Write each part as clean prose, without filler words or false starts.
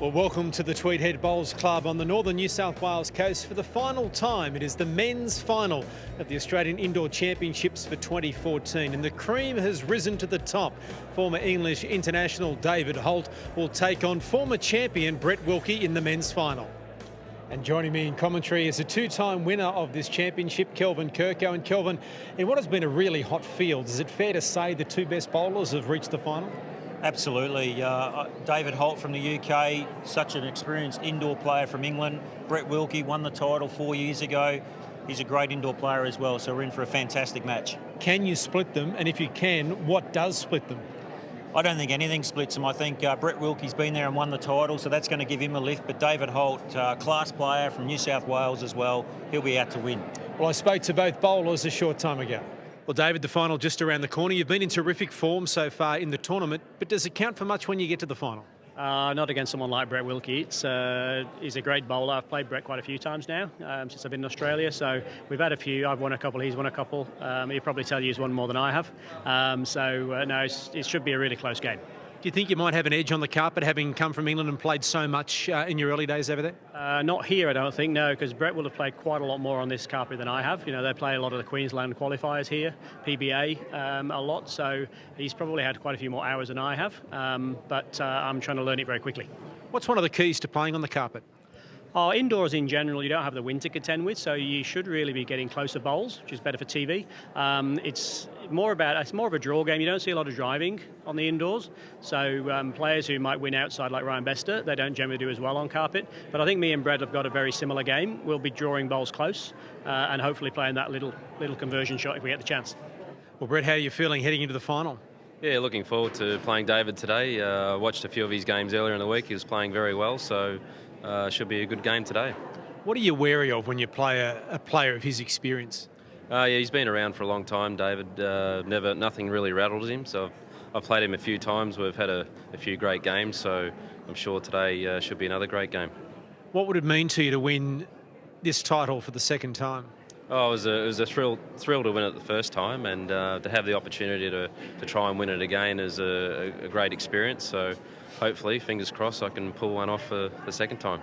Well, welcome to the Tweed Bowls Club on the northern New South Wales coast. For the final time, it is the men's final of the Australian Indoor Championships for 2014, and the cream has risen to the top. Former English international David Holt will take on former champion Brett Wilky in the men's final. And joining me in commentary is a two-time winner of this championship, 𝘗𝘳𝘰𝘶𝘥𝘭𝘺. And Kelvin, in what has been a really hot field, is it fair to say the two best bowlers have reached the final? Absolutely. David Holt from the UK, such an experienced indoor player from England. Brett Wilky won the title 4 years ago. He's a great indoor player as well, so we're in for a fantastic match. Can you split them? And if you can, what does split them? I don't think anything splits them. I think Brett Wilky's been there and won the title, so that's going to give him a lift. But David Holt, class player from New South Wales as well, he'll be out to win. Well, I spoke to both bowlers a short time ago. Well, David, the final just around the corner. You've been in terrific form so far in the tournament, but does it count for much when you get to the final? Not against someone like Brett Wilky. He's a great bowler. I've played Brett quite a few times now since I've been in Australia. So we've had a few. I've won a couple. He's won a couple. He'll probably tell you he's won more than I have. No, it should be a really close game. Do you think you might have an edge on the carpet, having come from England and played so much in your early days over there? Not here, I don't think, no, because Brett will have played quite a lot more on this carpet than I have. You know, they play a lot of the Queensland qualifiers here, PBA a lot, so he's probably had quite a few more hours than I have, but I'm trying to learn it very quickly. What's one of the keys to playing on the carpet? Indoors in general, you don't have the wind to contend with, so you should really be getting closer bowls, which is better for TV. It's more of a draw game. You don't see a lot of driving on the indoors, so players who might win outside like Ryan Bester, they don't generally do as well on carpet. But I think me and Brett have got a very similar game. We'll be drawing bowls close and hopefully playing that little conversion shot if we get the chance. Well, Brett, how are you feeling heading into the final? Yeah, looking forward to playing David today. Watched a few of his games earlier in the week. He was playing very well, so should be a good game today. What are you wary of when you play a player of his experience? Yeah, he's been around for a long time, David. Nothing really rattles him, so I've played him a few times. We've had a few great games, so I'm sure today should be another great game. What would it mean to you to win this title for the second time? Oh, it was a thrill to win it the first time, and to have the opportunity to try and win it again is a great experience. So hopefully, fingers crossed, I can pull one off for the second time.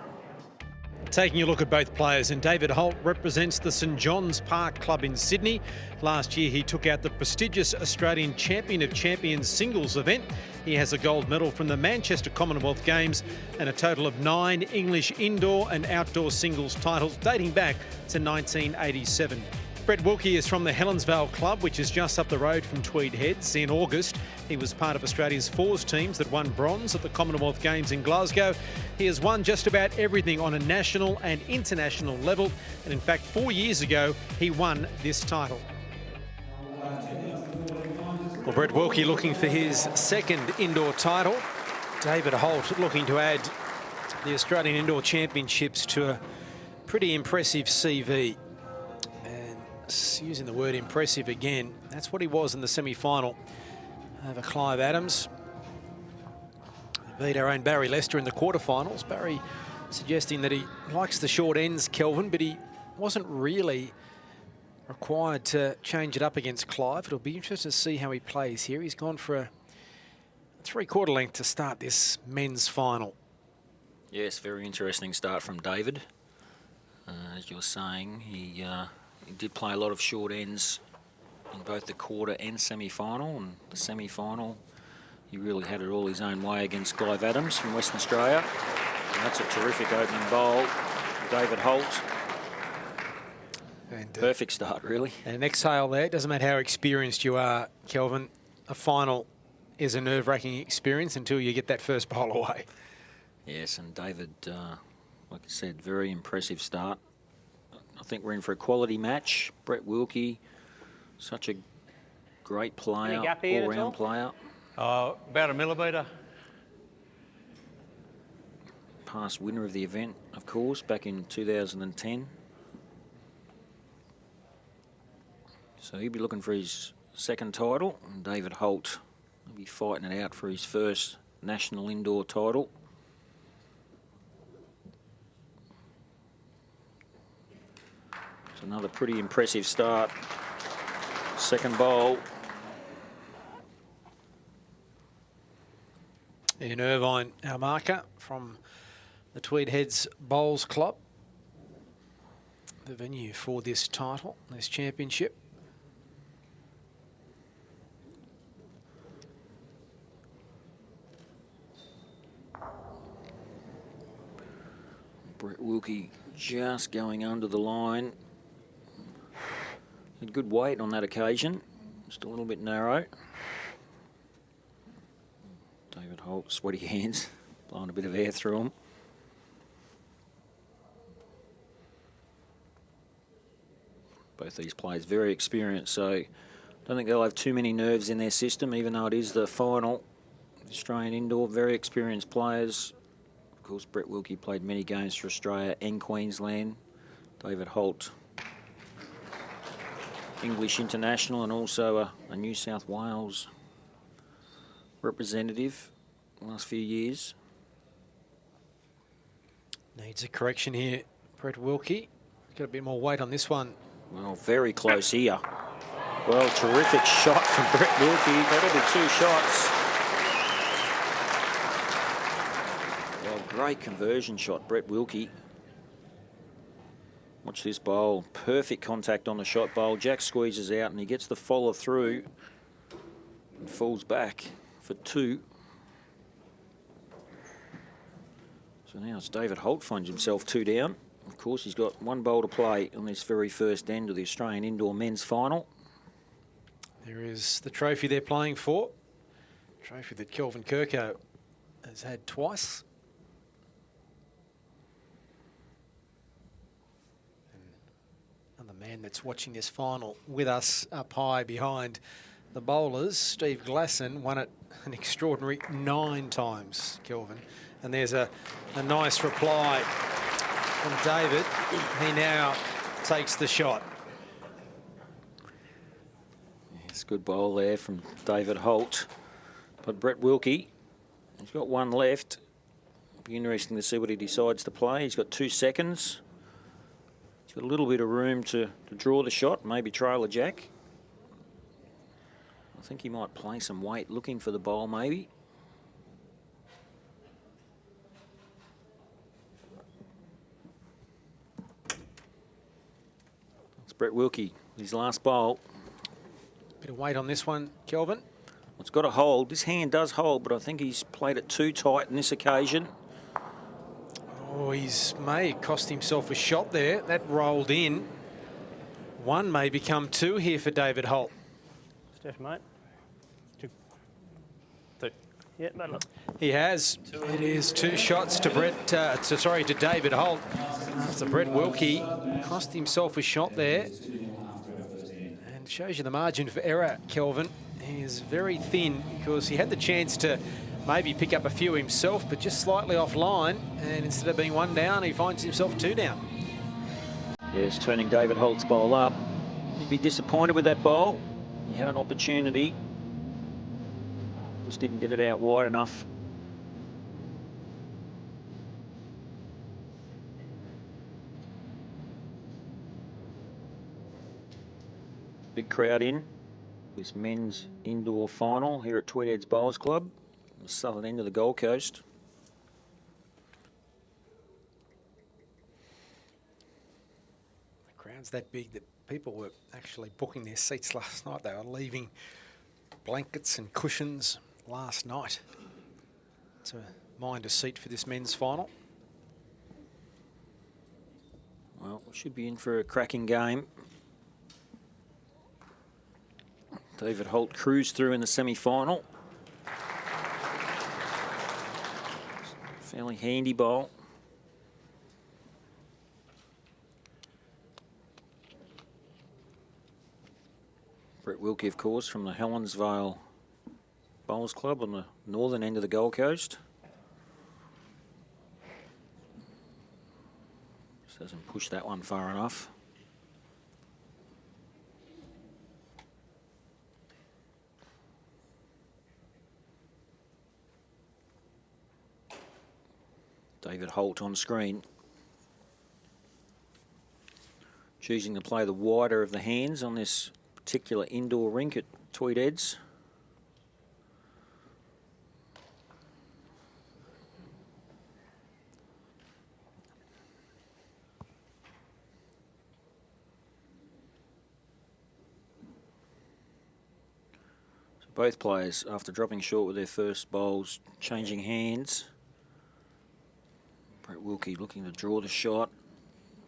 Taking a look at both players, and David Holt represents the St John's Park Club in Sydney. Last year he took out the prestigious Australian Champion of Champions singles event. He has a gold medal from the Manchester Commonwealth Games and a total of 9 English indoor and outdoor singles titles dating back to 1987. Brett Wilky is from the Helensvale Club, which is just up the road from Tweed Heads. In August, he was part of Australia's fours teams that won bronze at the Commonwealth Games in Glasgow. He has won just about everything on a national and international level, and in fact 4 years ago he won this title. Well, Brett Wilky looking for his second indoor title. David Holt looking to add the Australian Indoor Championships to a pretty impressive CV. Using the word impressive again, that's what he was in the semi-final over Clive Adams. Beat our own Barry Lester in the quarterfinals. Barry suggesting that he likes the short ends, Kelvin, but he wasn't really required to change it up against Clive. It'll be interesting to see how he plays here. He's gone for a 3/4 length to start this men's final. Yes, very interesting start from David. As you were saying, he did play a lot of short ends in both the quarter and semi-final. And the semi-final, he really had it all his own way against Clive Adams from Western Australia. And that's a terrific opening bowl. David Holt. And, perfect start, really. And an exhale there. It doesn't matter how experienced you are, Kelvin. A final is a nerve-wracking experience until you get that first bowl away. Yes, and David, like I said, very impressive start. I think we're in for a quality match. Brett Wilky, such a great player, all-round player. About a millimetre. Past winner of the event, of course, back in 2010. So he'll be looking for his second title. And David Holt will be fighting it out for his first national indoor title. It's another pretty impressive start. Second bowl. 𝘗𝘳𝘰𝘶𝘥𝘭𝘺, our marker from the Tweed Heads Bowls Club, the venue for this title, this championship. Brett Wilky just going under the line. Had good weight on that occasion, just a little bit narrow. David Holt, sweaty hands, blowing a bit of air through them. Both these players very experienced, so I don't think they'll have too many nerves in their system, even though it is the final Australian indoor. Very experienced players. Of course, Brett Wilky played many games for Australia and Queensland. David Holt, English international and also a New South Wales representative the last few years. Needs a correction here, Brett Wilky. Got a bit more weight on this one. Well, very close here. Well, terrific shot from Brett Wilky. That'll be 2 shots. Well, great conversion shot, Brett Wilky. Watch this bowl. Perfect contact on the shot bowl. Jack squeezes out and he gets the follow through and falls back for 2. So now it's David Holt finds himself 2 down. Of course, he's got 1 bowl to play on this very first end of the Australian Indoor Men's Final. There is the trophy they're playing for. Trophy that 𝘗𝘳𝘰𝘶𝘥𝘭𝘺 has had twice. And another man that's watching this final with us up high behind the bowlers, Steve Glasson, won it an extraordinary 9 times, Kelvin. And there's a nice reply from David. He now takes the shot. Yes, good bowl there from David Holt. But Brett Wilky, he's got 1 left. It'll be interesting to see what he decides to play. He's got 2 seconds. He's got a little bit of room to draw the shot, maybe trail a jack. I think he might play some weight looking for the bowl maybe. It's Brett Wilky, his last bowl. Bit of weight on this one, Kelvin. It's got a hold. This hand does hold, but I think he's played it too tight on this occasion. Oh, may cost himself a shot there. That rolled in. 1 may become 2 here for David Holt. Steph, mate. 2. 2. Yeah, no, look. He has. It is 2 shots to to David Holt. After Brett Wilky cost himself a shot there. And shows you the margin for error, Kelvin. He is very thin because he had the chance to maybe pick up a few himself, but just slightly offline. And instead of being 1 down, he finds himself 2 down. Yes, turning David Holt's bowl up. He'd be disappointed with that bowl. He had an opportunity. Just didn't get it out wide enough. Big crowd in this men's indoor final here at Tweed Heads Bowls Club, the southern end of the Gold Coast. The crowd's that big that people were actually booking their seats last night. They were leaving blankets and cushions last night to mind a seat for this men's final. Well, we should be in for a cracking game. David Holt cruised through in the semi-final. Fairly handy bowl. Brett Wilky, of course, from the Helensvale Bowls Club on the northern end of the Gold Coast. Just hasn't pushed that one far enough. David Holt on screen. Choosing to play the wider of the hands on this particular indoor rink at Tweed Heads. Both players, after dropping short with their first bowls, changing hands. Brett Wilky looking to draw the shot.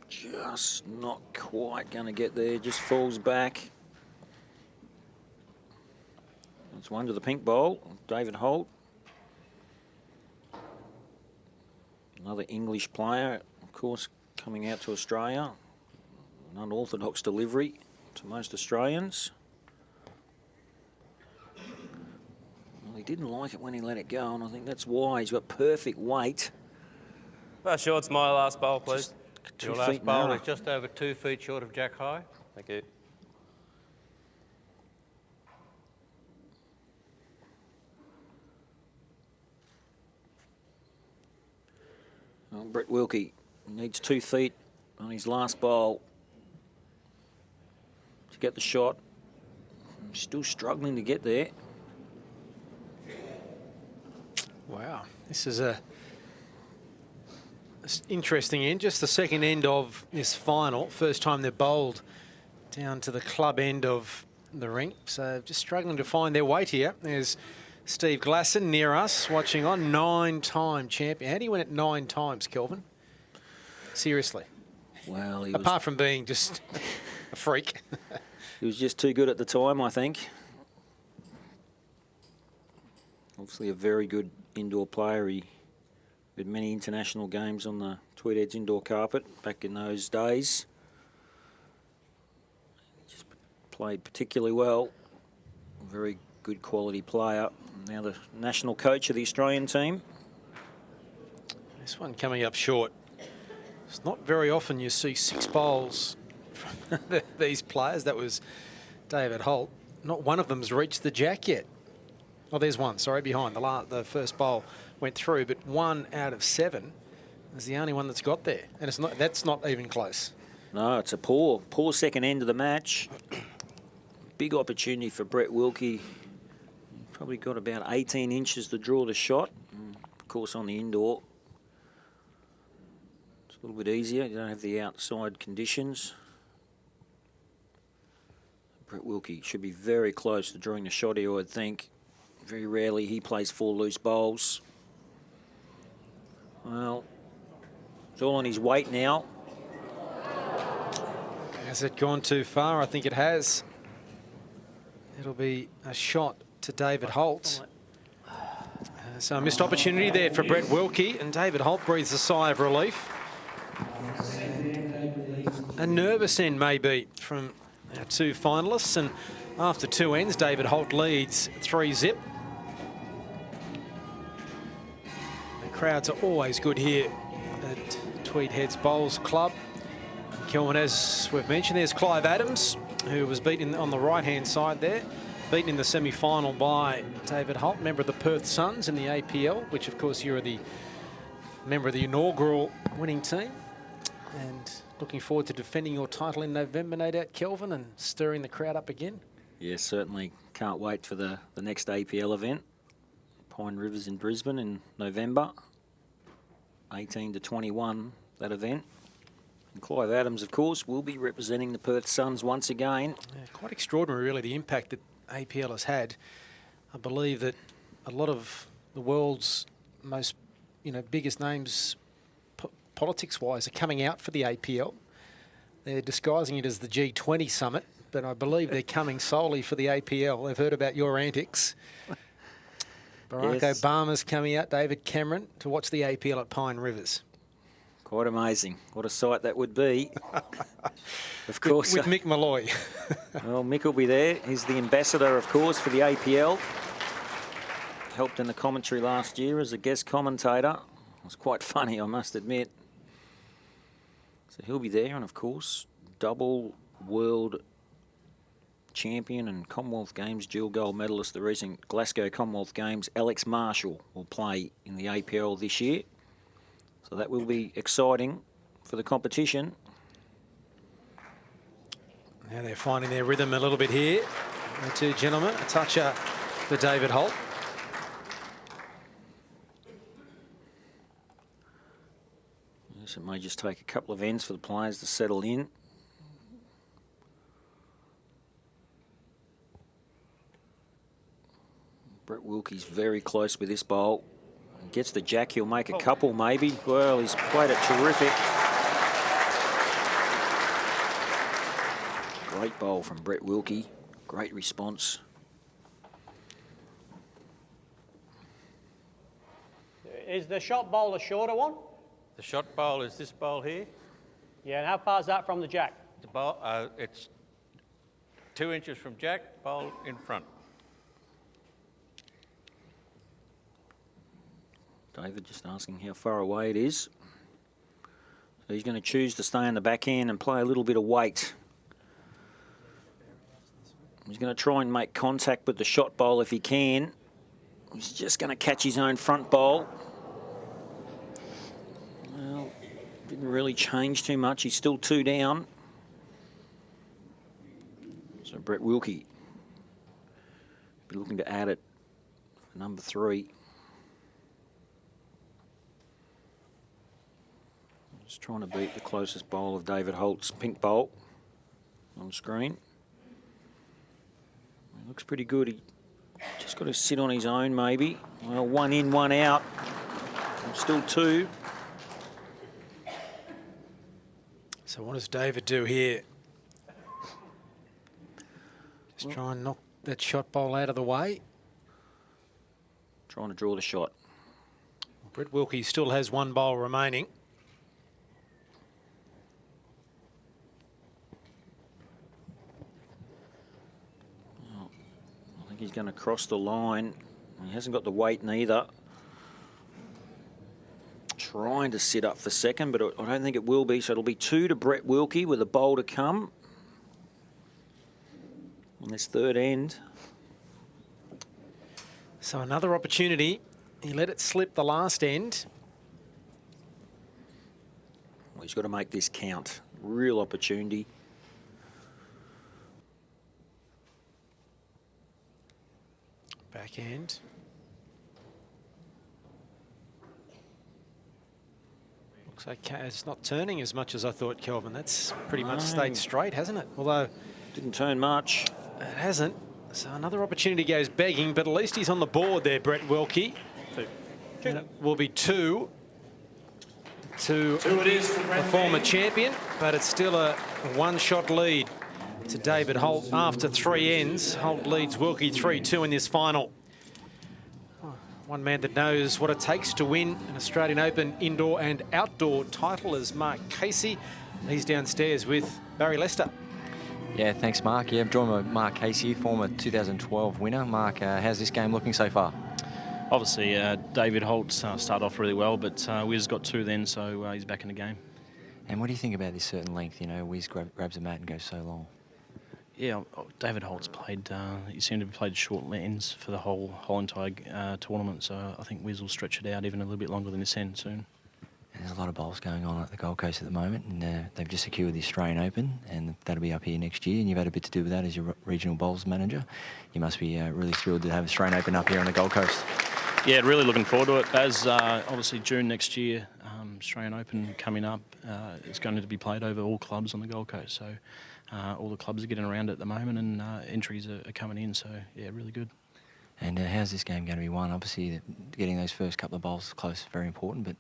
Just not quite going to get there, just falls back. It's one to the pink bowl, David Holt. Another English player, of course, coming out to Australia. An unorthodox delivery to most Australians. Well, he didn't like it when he let it go, and I think that's why. He's got perfect weight. Sure, it's my last bowl, please. Your last bowl is just over 2 feet short of Jack High. Thank you. Well, Brett Wilky needs 2 feet on his last bowl to get the shot. Still struggling to get there. Wow, this is a interesting end. Just the second end of this final. First time they're bowled down to the club end of the ring. So just struggling to find their weight here. There's Steve Glasson near us, watching on, 9-time champion. How do you win it 9 times, Kelvin? Seriously. Well, apart from being just a freak. He was just too good at the time, I think. Obviously a very good indoor player. He had many international games on the Tweed Heads indoor carpet back in those days. He just played particularly well. Very good quality player. Now the national coach of the Australian team. This one coming up short. It's not very often you see 6 bowls from these players. That was David Holt. Not one of them's reached the jack yet. Oh, there's one, sorry, behind. The first bowl went through, but 1 out of 7 is the only one that's got there. And it's not. That's not even close. No, it's a poor second end of the match. Big opportunity for Brett Wilky. Probably got about 18 inches to draw the shot. Of course, on the indoor, it's a little bit easier. You don't have the outside conditions. Brett Wilky should be very close to drawing the shot here, I would think. Very rarely he plays 4 loose bowls. Well, it's all on his weight now. Has it gone too far? I think it has. It'll be a shot to David Holt. So a missed opportunity there for Brett Wilky, and David Holt breathes a sigh of relief. A nervous end maybe from our 2 finalists, and after 2 ends, David Holt leads 3-zip. The crowds are always good here at Tweed Heads Bowls Club. Kelvin, as we've mentioned, there's Clive Adams, who was beaten on the right-hand side there, beaten in the semi-final by David Holt, member of the Perth Suns in the APL, which of course you're the member of the inaugural winning team. And looking forward to defending your title in November, no doubt, Kelvin, and stirring the crowd up again. Yes, certainly can't wait for the next APL event. Pine Rivers in Brisbane in November. 18 to 21, that event. And Clive Adams, of course, will be representing the Perth Suns once again. Yeah, quite extraordinary, really, the impact that APL has had. I believe that a lot of the world's most, biggest names politics-wise are coming out for the APL. They're disguising it as the G20 summit, but I believe they're coming solely for the APL. They've heard about your antics. Barack Obama's coming out, David Cameron, to watch the APL at Pine Rivers. Quite amazing. What a sight that would be. Of course. With Mick Malloy. Well, Mick will be there. He's the ambassador, of course, for the APL. Helped in the commentary last year as a guest commentator. It was quite funny, I must admit. So he'll be there, and of course, double world champion and Commonwealth Games dual gold medalist, the recent Glasgow Commonwealth Games, Alex Marshall, will play in the APL this year. So that will be exciting for the competition. Now they're finding their rhythm a little bit here. The 2 gentlemen, a toucher for David Holt. Yes, it may just take a couple of ends for the players to settle in. Brett Wilky's very close with this bowl. Gets the jack, he'll make a couple maybe. Well, he's played it terrific. Great bowl from Brett Wilky. Great response. Is the shot bowl a shorter one? The shot bowl is this bowl here. Yeah, and how far is that from the jack? The bowl, it's 2 inches from jack, bowl in front. David just asking how far away it is. So he's going to choose to stay in the backhand and play a little bit of weight. He's going to try and make contact with the shot bowl if he can. He's just going to catch his own front bowl. Well, didn't really change too much. He's still 2 down. So Brett Wilky be looking to add it for number 3. Just trying to beat the closest bowl of David Holt's pink bowl on screen. It looks pretty good. He just got to sit on his own maybe. Well, 1 in, 1 out. Still 2. So what does David do here? Just try and knock that shot bowl out of the way. Trying to draw the shot. Brett Wilky still has 1 bowl remaining. He's going to cross the line. He hasn't got the weight neither. Trying to sit up for second, but I don't think it will be. So it'll be 2 to Brett Wilky with a bowl to come on this third end. So another opportunity. He let it slip the last end. Well, he's got to make this count. Real opportunity. Backhand. Looks like it's not turning as much as I thought, Kelvin. That's pretty much stayed straight, hasn't it? Although didn't turn much. It hasn't. So another opportunity goes begging, but at least he's on the board there, Brett Wilky. 2. And it will be 2 to the former champion, but it's still a 1-shot lead to David Holt after 3 ends. Holt leads Wilky 3-2 in this final. One man that knows what it takes to win an Australian Open indoor and outdoor title is Mark Casey. He's downstairs with Barry Lester. Yeah, thanks, Mark. Yeah, I'm joined by Mark Casey, former 2012 winner. Mark, how's this game looking so far? Obviously, David Holt started off really well, but Wiz got 2 then, so he's back in the game. And what do you think about this certain length? You know, Wiz grabs a mat and goes so long. Yeah, David Holt's played, he seemed to have played short ends for the whole entire tournament, so I think Wiz will stretch it out even a little bit longer than this end soon. And there's a lot of bowls going on at the Gold Coast at the moment, and they've just secured the Australian Open, and that'll be up here next year, and you've had a bit to do with that as your regional bowls manager. You must be really thrilled to have Australian Open up here on the Gold Coast. Yeah, really looking forward to it. As obviously June next year, Australian Open coming up, it's going to be played over all clubs on the Gold Coast, so all the clubs are getting around at the moment, and entries are coming in, so yeah, really good. And how's this game going to be won? Obviously, getting those first couple of bowls close is very important, but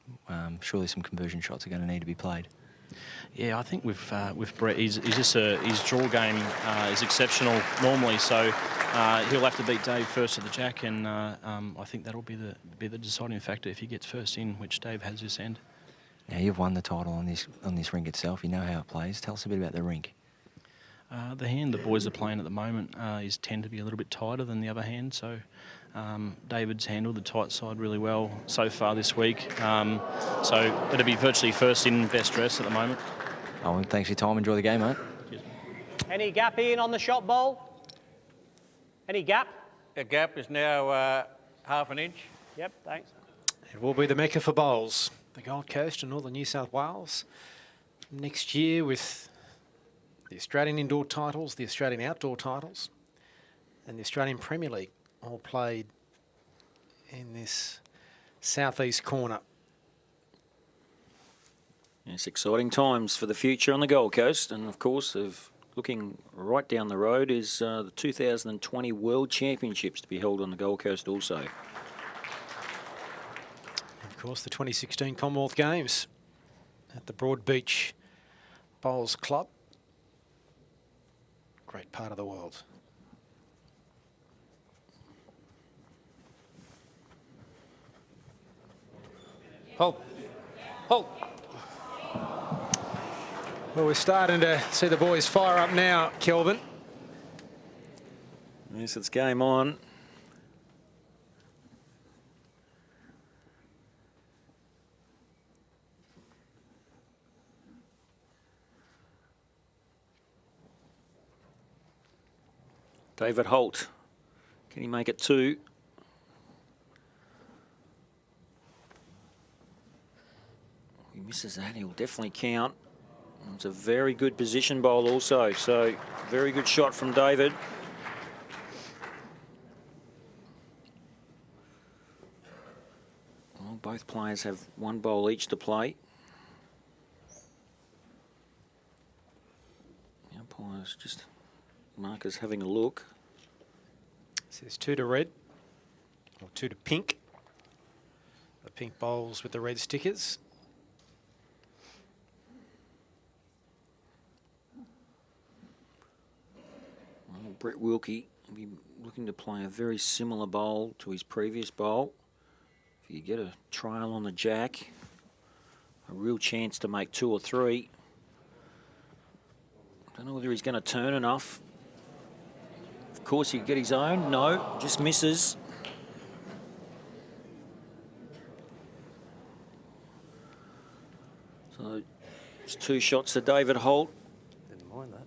surely some conversion shots are going to need to be played. Yeah, I think with Brett, his draw game is exceptional normally, so he'll have to beat Dave first at the jack, and I think that'll be the deciding factor if he gets first in, which Dave has this end. Now you've won the title on this rink itself. You know how it plays. Tell us a bit about the rink. The hand the boys are playing at the moment is tend to be a little bit tighter than the other hand, so David's handled the tight side really well so far this week. So it'll be virtually first in, best dress at the moment. Oh, well, thanks for your time. Enjoy the game, mate. Cheers. Any gap in on the shot bowl? Any gap? The gap is now half an inch. Yep, thanks. It will be the mecca for bowls, the Gold Coast and northern New South Wales. Next year with the Australian indoor titles, the Australian outdoor titles, and the Australian Premier League all played in this southeast corner. Yes, exciting times for the future on the Gold Coast, and of course they've looking right down the road is the 2020 World Championships to be held on the Gold Coast also. Of course, the 2016 Commonwealth Games at the Broadbeach Bowls Club. Great part of the world. Holt. Holt. Well, we're starting to see the boys fire up now, Kelvin. Yes, it's game on. David Holt, can he make it 2? He misses that, he'll definitely count. It's a very good position bowl also, so very good shot from David. Well, both players have 1 bowl each to play. The umpire's just, Marcus having a look. So there's 2 to red, or 2 to pink. The pink bowls with the red stickers. Well, Brett Wilky will be looking to play a very similar bowl to his previous bowl. If you get a trail on the jack, a real chance to make 2 or 3. Don't know whether he's going to turn enough. Of course, he could get his own. No, just misses. So it's 2 shots to David Holt. Didn't mind that.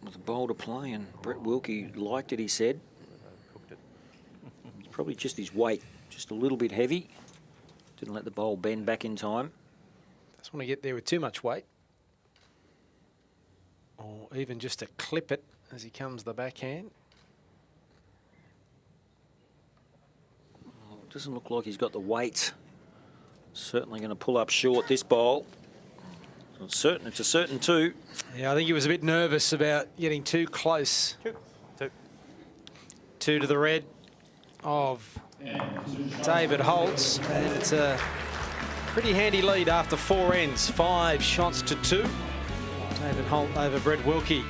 With a bowl to play, and Brett Wilky liked it, he said. Cooked it. It's probably just his weight, just a little bit heavy. Didn't let the bowl bend back in time. Just want to get there with too much weight. Or even just to clip it as he comes the backhand. Well, it doesn't look like he's got the weight. Certainly going to pull up short this bowl. It's a certain 2. Yeah, I think he was a bit nervous about getting too close. 2. 2 to the red of David Holtz, and it's a pretty handy lead after 4 ends. 5 shots to 2. David Holt over Brett Wilky.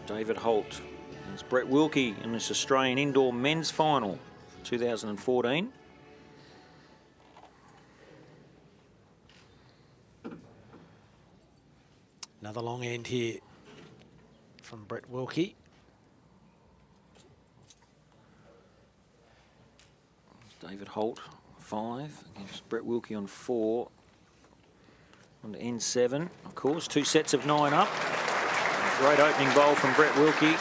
David Holt against Brett Wilky in this Australian Indoor Men's Final 2014. Another long end here from Brett Wilky. David Holt 5 against Brett Wilky on 4. On to end 7, of course. 2 sets of 9 up. Great opening bowl from Brett Wilky.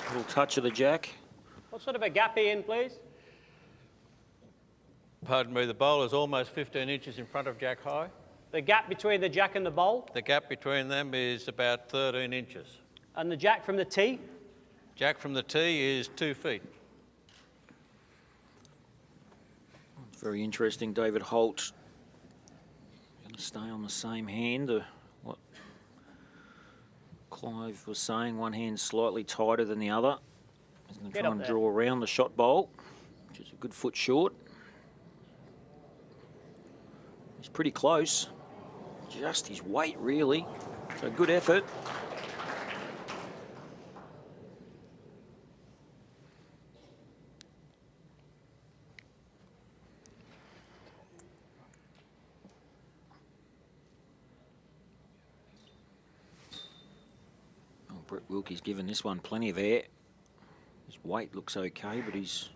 Little touch of the jack. What sort of a gap in, please? Pardon me, the bowler's almost 15 inches in front of jack high. The gap between the jack and the bowl? The gap between them is about 13 inches. And the jack from the tee? Jack from the tee is 2 feet. Very interesting, David Holt. Going to stay on the same hand. What Clive was saying, one hand slightly tighter than the other. He's going to try and draw around the shot bowl, which is a good foot short. He's pretty close. Just his weight, really. So good effort. Oh, Brett Wilky's given this one plenty of air. His weight looks okay, but he's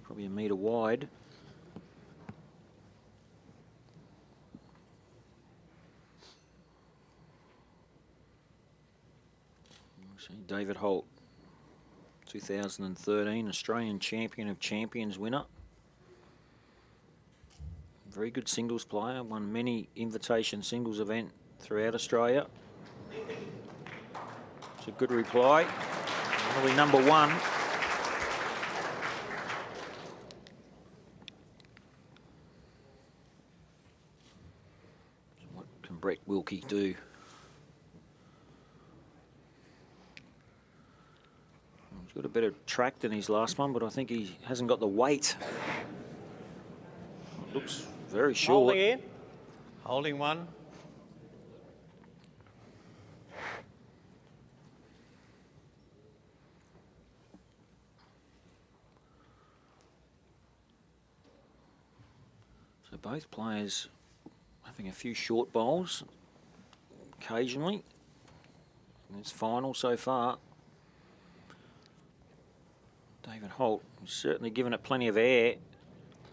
probably a metre wide. David Holt, 2013 Australian Champion of Champions winner. Very good singles player, won many invitation singles event throughout Australia. It's a good reply. That'll be number 1. What can Brett Wilky do? He's got a better track than his last one, but I think he hasn't got the weight. It looks very short. Holding in. Holding one. So both players having a few short bowls occasionally. And it's final so far. David Holt has certainly given it plenty of air.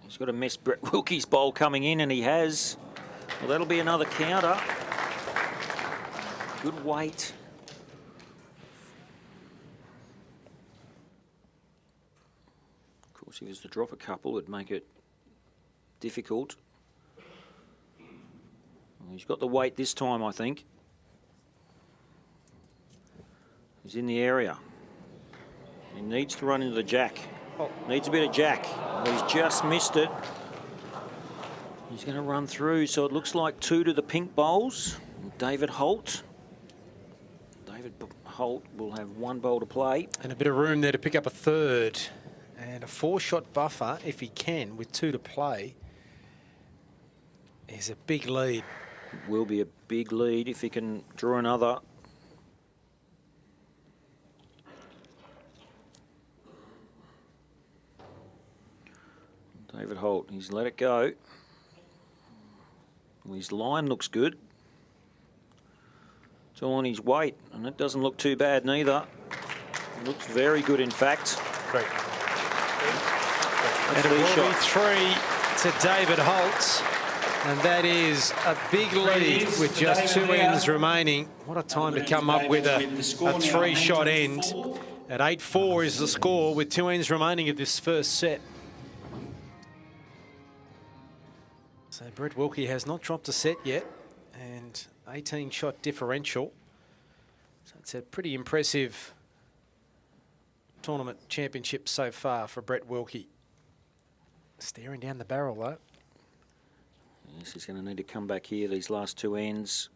He's got to miss Brett Wilky's bowl coming in, and he has. Well, that'll be another counter. Good weight. Of course, if he was to drop a couple, it'd make it difficult. Well, he's got the weight this time, I think. He's in the area. He needs to run into the jack. Needs a bit of jack. Well, he's just missed it. He's going to run through, so it looks like 2 to the pink bowls. David Holt. David Holt will have 1 bowl to play. And a bit of room there to pick up a third. And a 4-shot buffer, if he can, with 2 to play, is a big lead. It will be a big lead if he can draw another. David Holt, he's let it go. Well, his line looks good. It's all on his weight, and it doesn't look too bad neither. It looks very good, in fact. Great. And it will be 3 to David Holt. And that is a big lead with just 2 ends remaining. What a time to come up with a 3-shot end. At 8-4 is the score with 2 ends remaining of this first set. So Brett Wilky has not dropped a set yet, and 18-shot differential. So it's a pretty impressive tournament championship so far for Brett Wilky. Staring down the barrel, though. Yes, he's going to need to come back here, these last 2 ends.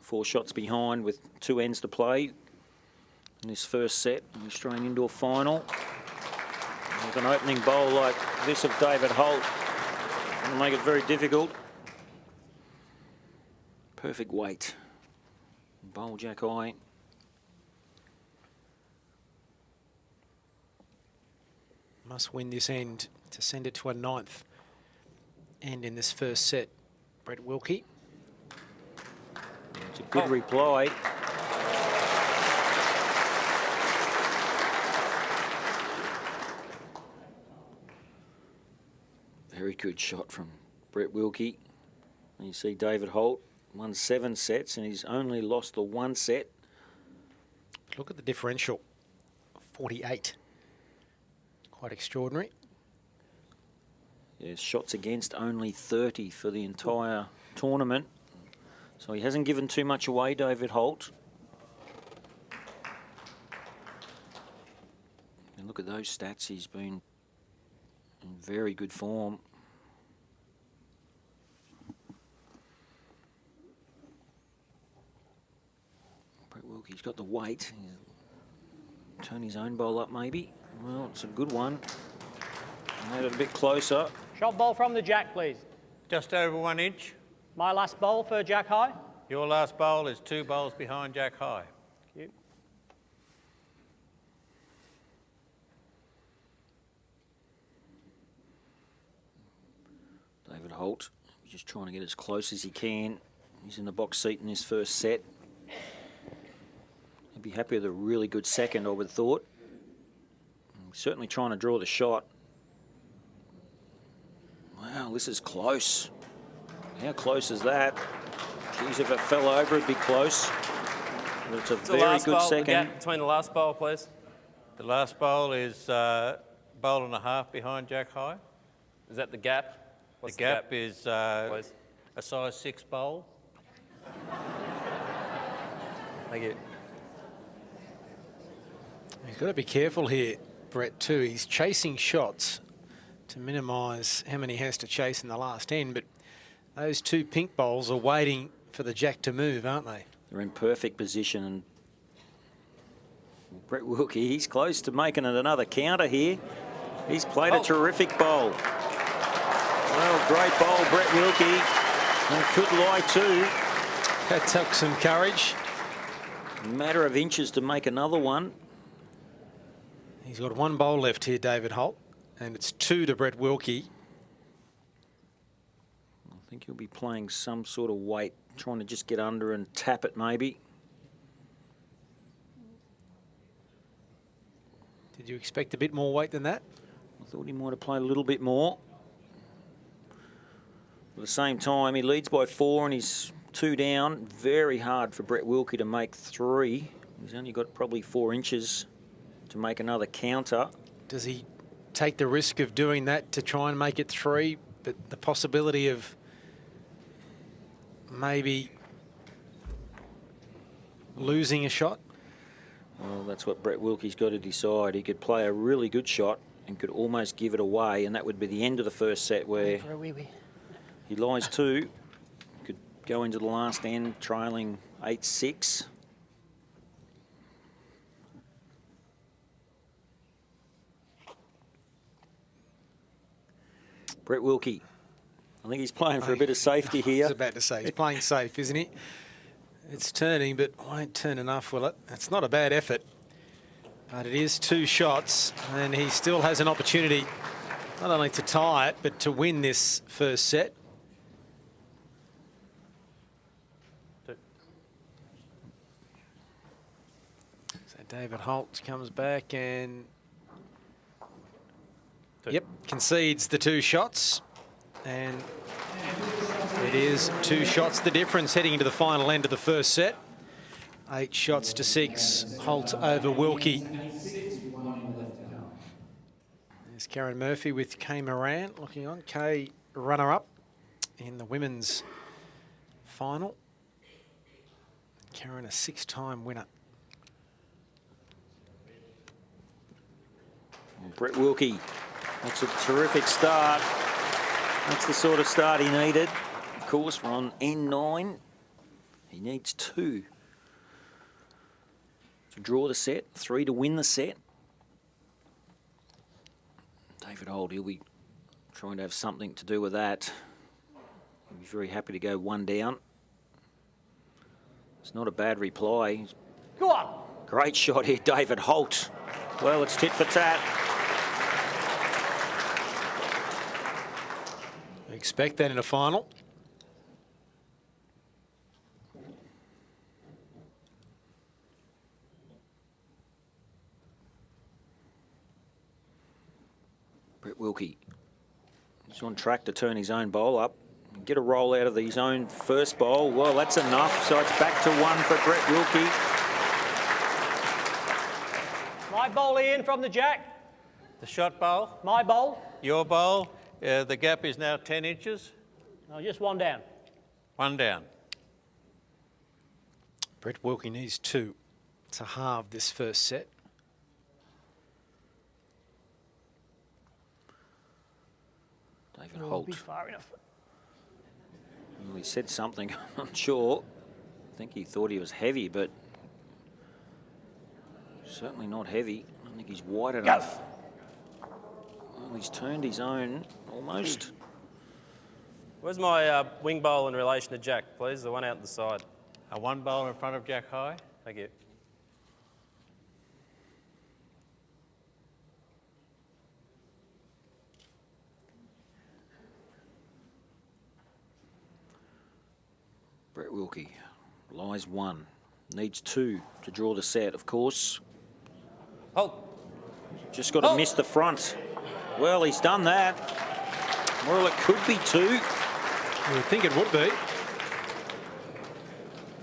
4 shots behind with 2 ends to play in this first set, the Australian Indoor Final. With an opening bowl like this of David Holt, it'll make it very difficult. Perfect weight. Bowl jack eye. Must win this end to send it to a 9th end in this first set. Brett Wilky. It's a good reply. Very good shot from Brett Wilky. And you see David Holt won 7 sets, and he's only lost the 1 set. Look at the differential, 48. Quite extraordinary. Yes, shots against only 30 for the entire tournament. So he hasn't given too much away, David Holt. And look at those stats. He's been in very good form. Brett Wilky's got the weight. He'll turn his own bowl up maybe. Well, it's a good one. Made it a bit closer. Shot ball from the jack, please. Just over 1 inch. My last bowl for Jack High. Your last bowl is 2 bowls behind Jack High. Thank you. David Holt, just trying to get as close as he can. He's in the box seat in his first set. He'd be happy with a really good second, I would have thought. Certainly trying to draw the shot. Wow, this is close. How close is that? Geez, if it fell over, it'd be close. But it's a very good bowl, second. The gap between the last bowl, please. The last bowl is bowl and a half behind Jack High. Is that the gap? What's The gap is please? a size 6 bowl. Thank you. He's got to be careful here, Brett, too. He's chasing shots to minimise how many he has to chase in the last end, but those two pink bowls are waiting for the jack to move, aren't they? They're in perfect position, and Brett Wilky, he's close to making it another counter here. He's played a terrific bowl. Well, great bowl, Brett Wilky, and could lie too. That took some courage. A matter of inches to make another one. He's got one bowl left here, David Holt, and it's 2 to Brett Wilky. I think he'll be playing some sort of weight, trying to just get under and tap it maybe. Did you expect a bit more weight than that? I thought he might have played a little bit more. At the same time, he leads by 4 and he's 2 down. Very hard for Brett Wilky to make 3. He's only got probably 4 inches to make another counter. Does he take the risk of doing that to try and make it 3, but the possibility of maybe losing a shot? Well, that's what Brett Wilky's got to decide. He could play a really good shot and could almost give it away, and that would be the end of the first set where he lies 2. Could go into the last end trailing 8-6. Brett Wilky, I think he's playing for a bit of safety here. I was about to say, he's playing safe, isn't he? It's turning, but won't turn enough, will it? It's not a bad effort, but it is 2 shots, and he still has an opportunity not only to tie it, but to win this first set. So David Holt comes back and concedes the 2 shots, and it is 2 shots the difference heading into the final end of the first set. 8 shots to 6, Holt over Wilky. There's Karen Murphy with 𝘗𝘳𝘰𝘶𝘥𝘭𝘺 looking on. Kay runner-up in the women's final. Karen a 6-time winner. Brett Wilky, that's a terrific start. That's the sort of start he needed. Of course, we're on N9. He needs 2 to draw the set, 3 to win the set. David Holt, he'll be trying to have something to do with that. He'll be very happy to go 1 down. It's not a bad reply. Go on. Great shot here, David Holt. Well, it's tit for tat. Expect that in a final. Brett Wilky, he's on track to turn his own bowl up. Get a roll out of his own first bowl. Well, that's enough. So it's back to 1 for Brett Wilky. My bowl, Ian, from the jack. The shot bowl, My bowl. your bowl. The gap is now 10 inches. No, just 1 down. 1 down. Brett Wilky needs 2 to halve this first set. David Will Holt. be far enough. Well, he said something, I'm not sure. I think he thought he was heavy, but certainly not heavy. I don't think he's wide enough. Well, he's turned his own almost. Where's my wing bowl in relation to Jack, please? The one out the side. A 1 bowl in front of Jack high. Thank you. Brett Wilky lies 1, needs 2 to draw the set, of course. Halt. Just got to miss the front. Well, he's done that. Well, it could be 2. You would think it would be.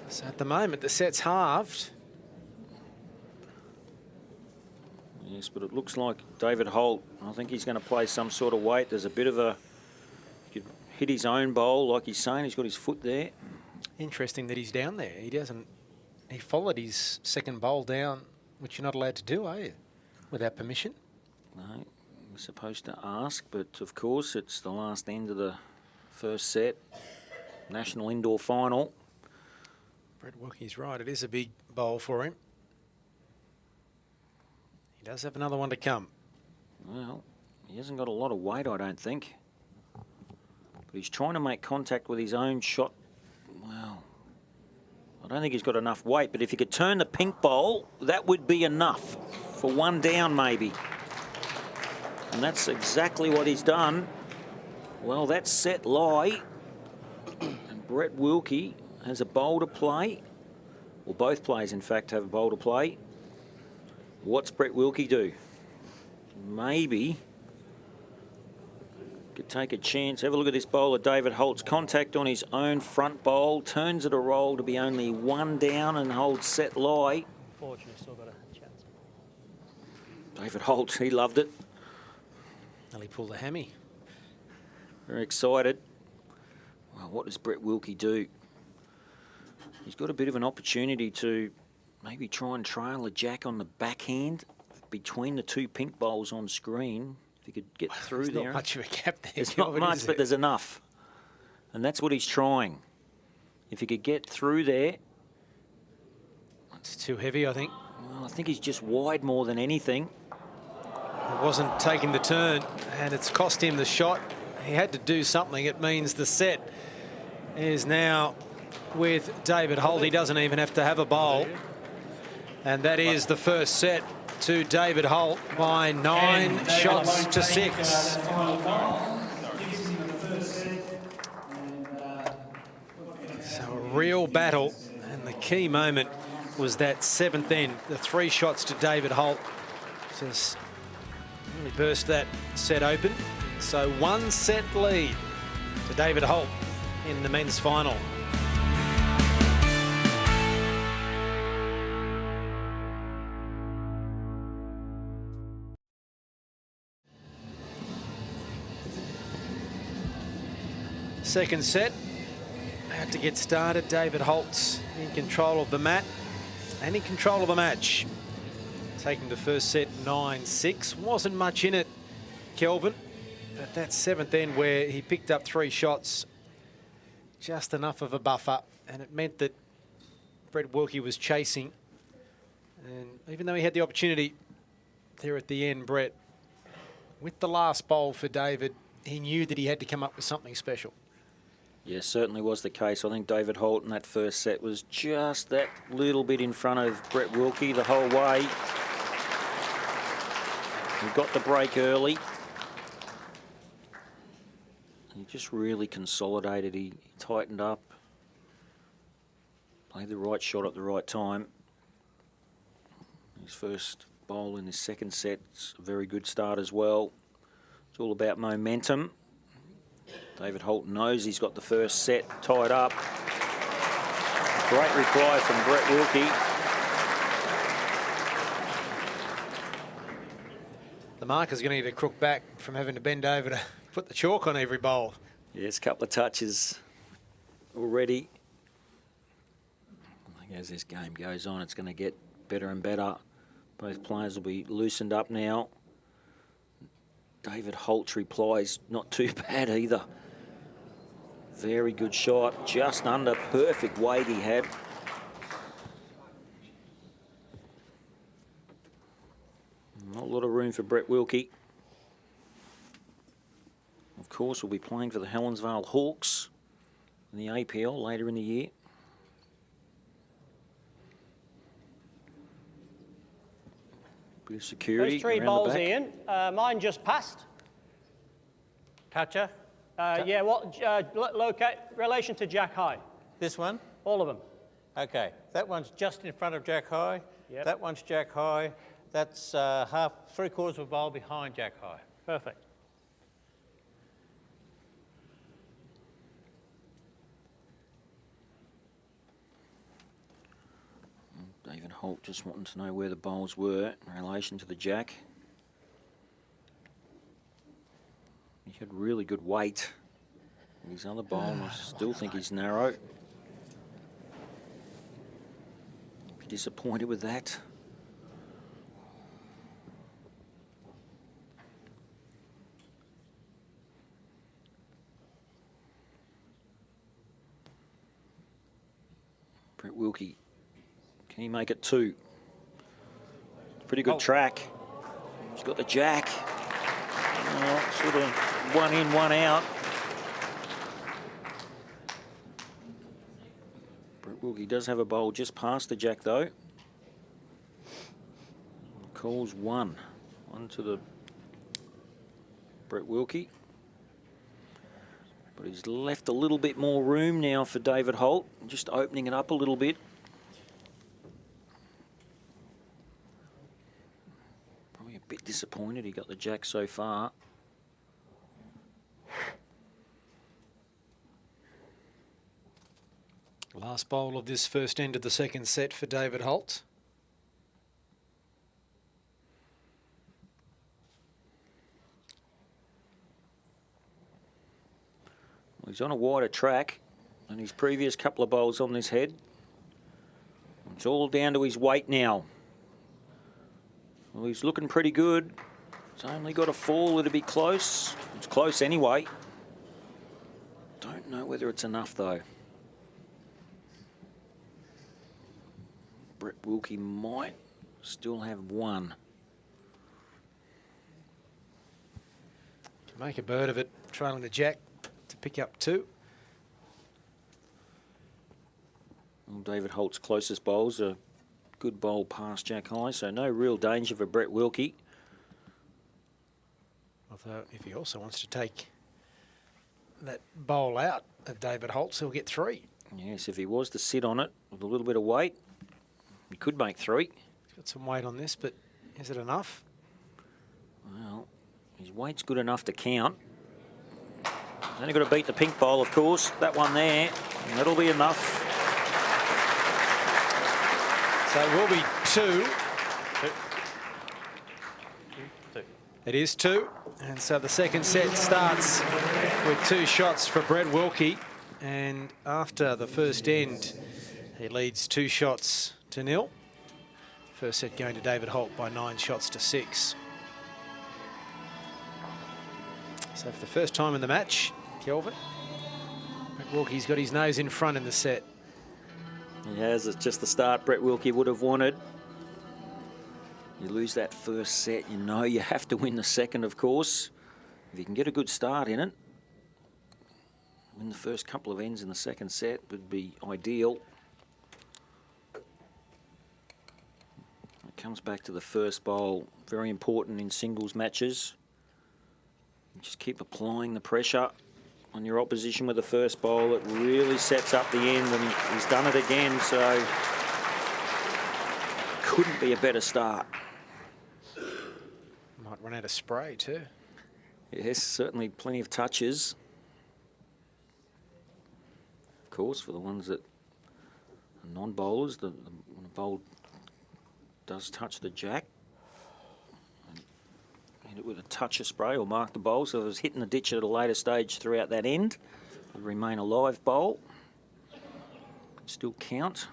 So at the moment, the set's halved. Yes, but it looks like David Holt, I think he's going to play some sort of weight. There's a bit of a... He could hit his own bowl, like he's saying. He's got his foot there. Interesting that he's down there. He followed his second bowl down which you're not allowed to do, are you? Without permission. No, we're supposed to ask, but of course it's the last end of the first set. National Indoor Final. Brett Wilky's right. It is a big bowl for him. He does have another one to come. Well, he hasn't got a lot of weight, I don't think. But he's trying to make contact with his own shot. Well, I don't think he's got enough weight, but if he could turn the pink bowl, that would be enough for one down maybe. And that's exactly what he's done. Well, that's set lie. And Brett Wilky has a bowl to play. Well, both players, in fact, have a bowl to play. What's Brett Wilky do? Maybe could take a chance. Have a look at this bowler, David Holt's contact on his own front bowl, turns it a roll to be only one down and holds set lie. Fortunately, still got a chance. David Holt, he loved it. Well, he pulled a hammy. Very excited. Well, what does Brett Wilky do? He's got a bit of an opportunity to maybe try and trail a jack on the backhand between the two pink bowls on screen. If he could get through There's there. not much of a gap there. There's not much, but there's enough. And that's what he's trying. If he could get through there. It's too heavy, I think. Well, I think he's just wide more than anything. It wasn't taking the turn, and it's cost him the shot. He had to do something. It means the set is now with David Holt. He doesn't even have to have a bowl. And that is the first set to David Holt by 9 shots to 6. So a real battle, and the key moment was that 7th end, the 3 shots to David Holt. Just really burst that set open. So 1 set lead to David Holt in the men's final. Second set, had to get started. David Holt's in control of the mat and in control of the match. Taking the first set 9-6. Wasn't much in it, Kelvin. But that 7th end where he picked up 3 shots, just enough of a buffer, and it meant that Brett Wilky was chasing. And even though he had the opportunity there at the end, Brett, with the last bowl for David, he knew that he had to come up with something special. Yes, certainly was the case. I think David Holt in that first set was just that little bit in front of Brett Wilky the whole way. He got the break early. He just really consolidated. He tightened up. Played the right shot at the right time. His first bowl in his second set's a very good start as well. It's all about momentum. David Holt knows he's got the first set tied up. Great reply from Brett Wilky. The marker's going to get a crook back from having to bend over to put the chalk on every bowl. Yes, a couple of touches already. I think as this game goes on, it's going to get better and better. Both players will be loosened up now. David Holt's reply's not too bad either. Very good shot, just under perfect weight he had. Not a lot of room for Brett Wilky. Of course, we'll be playing for the Helensvale Hawks in the APL later in the year. Bit of security. Those 3 balls, Ian. Mine just passed. Toucher? Yeah, what relation to Jack High? This one? All of them. Okay, that one's just in front of Jack High. Yep. That one's Jack High. That's 3/4 of a bowl behind Jack High. Perfect. David Holt just wanting to know where the bowls were in relation to the jack. He had really good weight in his other bowl, and I still think he's narrow. Disappointed with that. Brett Wilky, can he make it 2? Pretty good track. He's got the jack. Oh, sort of one in, one out. Brett Wilky does have a bowl just past the jack though. Calls 1. 1 to the Brett Wilky. But he's left a little bit more room now for David Holt, just opening it up a little bit. Probably a bit disappointed he got the jack so far. Last bowl of this first end of the second set for David Holt. He's on a wider track than his previous couple of bowls on this head. It's all down to his weight now. Well, he's looking pretty good. It's only got a fall, it'll be close. It's close anyway. Don't know whether it's enough though. Brett Wilky might still have 1. To make a bird of it, trailing the jack to pick up 2. Well, David Holt's closest bowl's a good bowl past Jack High, so no real danger for Brett Wilky. Although if he also wants to take that bowl out of David Holt's, he'll get 3. Yes, if he was to sit on it with a little bit of weight, he could make 3. He's got some weight on this, but is it enough? Well, his weight's good enough to count. He's only got to beat the pink bowl, of course. That one there, and that'll be enough. So it will be 2. It is 2. And so the second set starts with 2 shots for Brett Wilky. And after the first end, he leads 2 shots to 0. First set going to David Holt by 9 shots to 6. So for the first time in the match, Kelvin, Brett Wilky's got his nose in front in the set. He has. It's just the start Brett Wilky would have wanted. You lose that first set, you know you have to win the second, of course. If you can get a good start in it, win the first couple of ends in the second set would be ideal. It comes back to the first bowl, very important in singles matches. You just keep applying the pressure on your opposition with the first bowl. It really sets up the end, and he's done it again, so couldn't be a better start. Might run out of spray too. Yes, certainly plenty of touches. Of course, for the ones that are non-bowlers, when a bowl does touch the jack, hit it with a touch of spray or mark the bowl. So if it was hitting the ditch at a later stage throughout that end, it would remain a live bowl. Could still count.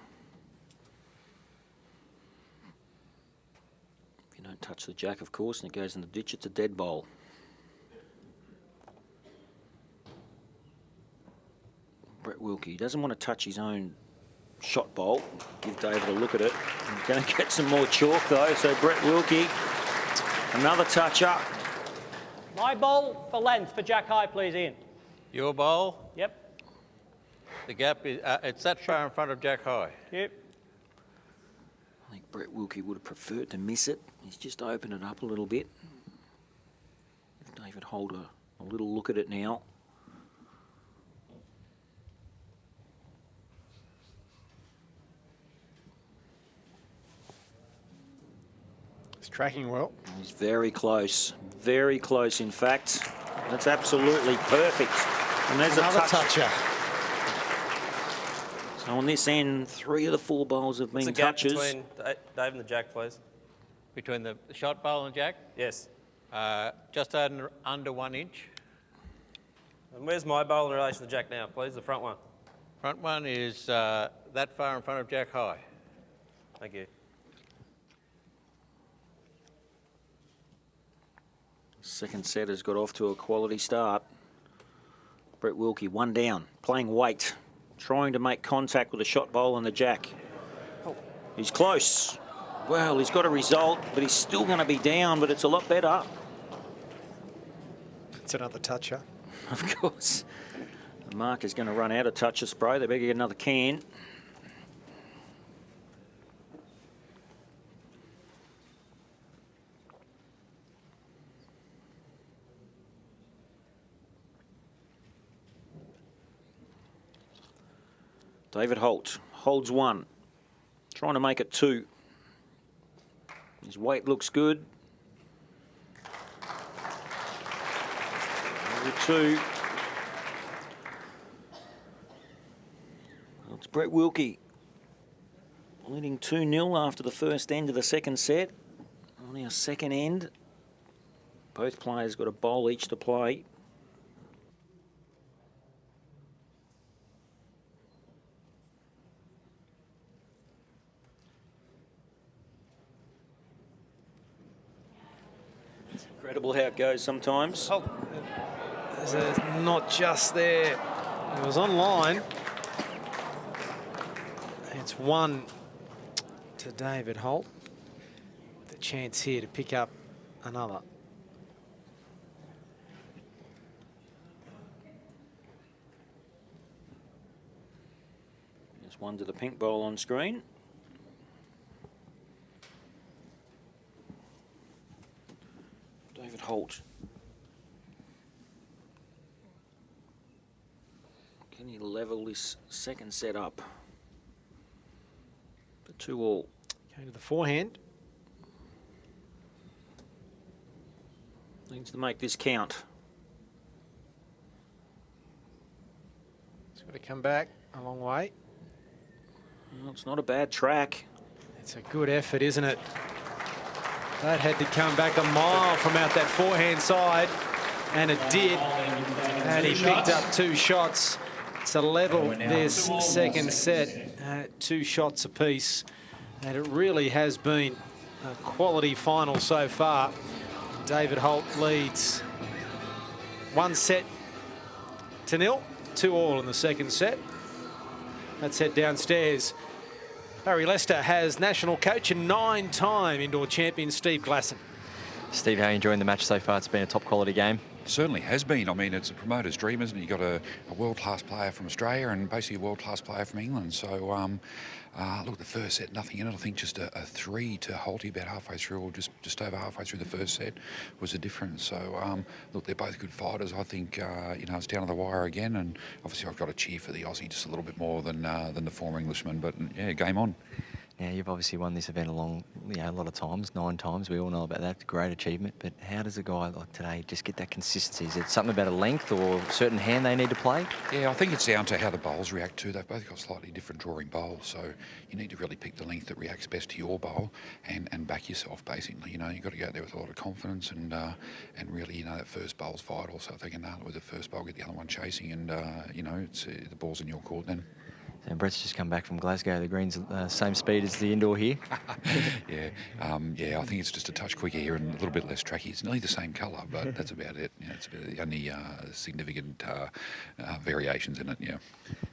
If you don't touch the jack, of course, and it goes in the ditch, it's a dead bowl. Brett Wilky doesn't want to touch his own shot bowl. Give David a look at it. He's going to get some more chalk though, so Brett Wilky, another touch up. My bowl for length for Jack High, please, Ian. Your bowl? Yep. The gap is, it's that far in front of Jack High. Yep. I think Brett Wilky would have preferred to miss it. He's just opened it up a little bit. Give David Holt a little look at it now. Tracking well. He's very close in fact. That's absolutely perfect. And there's another a toucher. So on this end, 3 of the 4 bowls have been touches. Between Dave and the jack, please. Between the shot bowl and jack? Yes. Just under 1 inch. And where's my bowl in relation to the jack now, please? The front one. Front one is that far in front of Jack High. Thank you. Second set has got off to a quality start. Brett Wilky 1 down, playing weight. trying to make contact with the shot bowl and the jack. He's close. Well, he's got a result, but he's still going to be down, but it's a lot better. It's another toucher. Of course. The mark is going to run out of toucher spray. They better get another can. David Holt holds 1, trying to make it 2. His weight looks good. Over 2. Well, it's Brett Wilky leading 2-0 after the first end of the second set. On our second end, both players got a bowl each to play. Incredible how it goes sometimes. Oh, there's not just there. It was online. It's 1 to David Holt. With a chance here to pick up another. There's 1 to the pink bowl on screen. David Holt. Can he level this second set up? The 2-all. Going to the forehand. Needs to make this count. It's got to come back a long way. Well, it's not a bad track. It's a good effort, isn't it? That had to come back a mile from out that forehand side, and it did. And he picked up 2 shots to level this second set, 2 shots apiece. And it really has been a quality final so far. David Holt leads 1-0, 2-all in the second set. Let's head downstairs. Barry Lester has national coach and 9-time indoor champion Steve Glasson. Steve, how are you enjoying the match so far? It's been a top quality game. Certainly has been. I mean, it's a promoter's dream, isn't it? You've got a world-class player from Australia and basically a world-class player from England. So, look, the first set, nothing in it. I think just a 3 to Holty about halfway through, or just over halfway through the first set was the difference. So, look, they're both good fighters. I think, you know, it's down to the wire again. And obviously I've got to cheer for the Aussie just a little bit more than the former Englishman. But, yeah, game on. Now, you've obviously won this event a lot of times, 9 times. We all know about that. Great achievement. But how does a guy like today just get that consistency? Is it something about a length or a certain hand they need to play? Yeah, I think it's down to how the bowls react too. They've both got slightly different drawing bowls, so you need to really pick the length that reacts best to your bowl and back yourself, basically. You know, you've got to go out there with a lot of confidence and really, you know, that first bowl's vital. So if they can nail it with the first bowl, get the other one chasing, and, you know, it's, the ball's in your court then. And Brett's just come back from Glasgow. The green's same speed as the indoor here. Yeah, I think it's just a touch quicker here and a little bit less tracky. It's nearly the same colour, but that's about it. You know, it's the only significant variations in it. Yeah.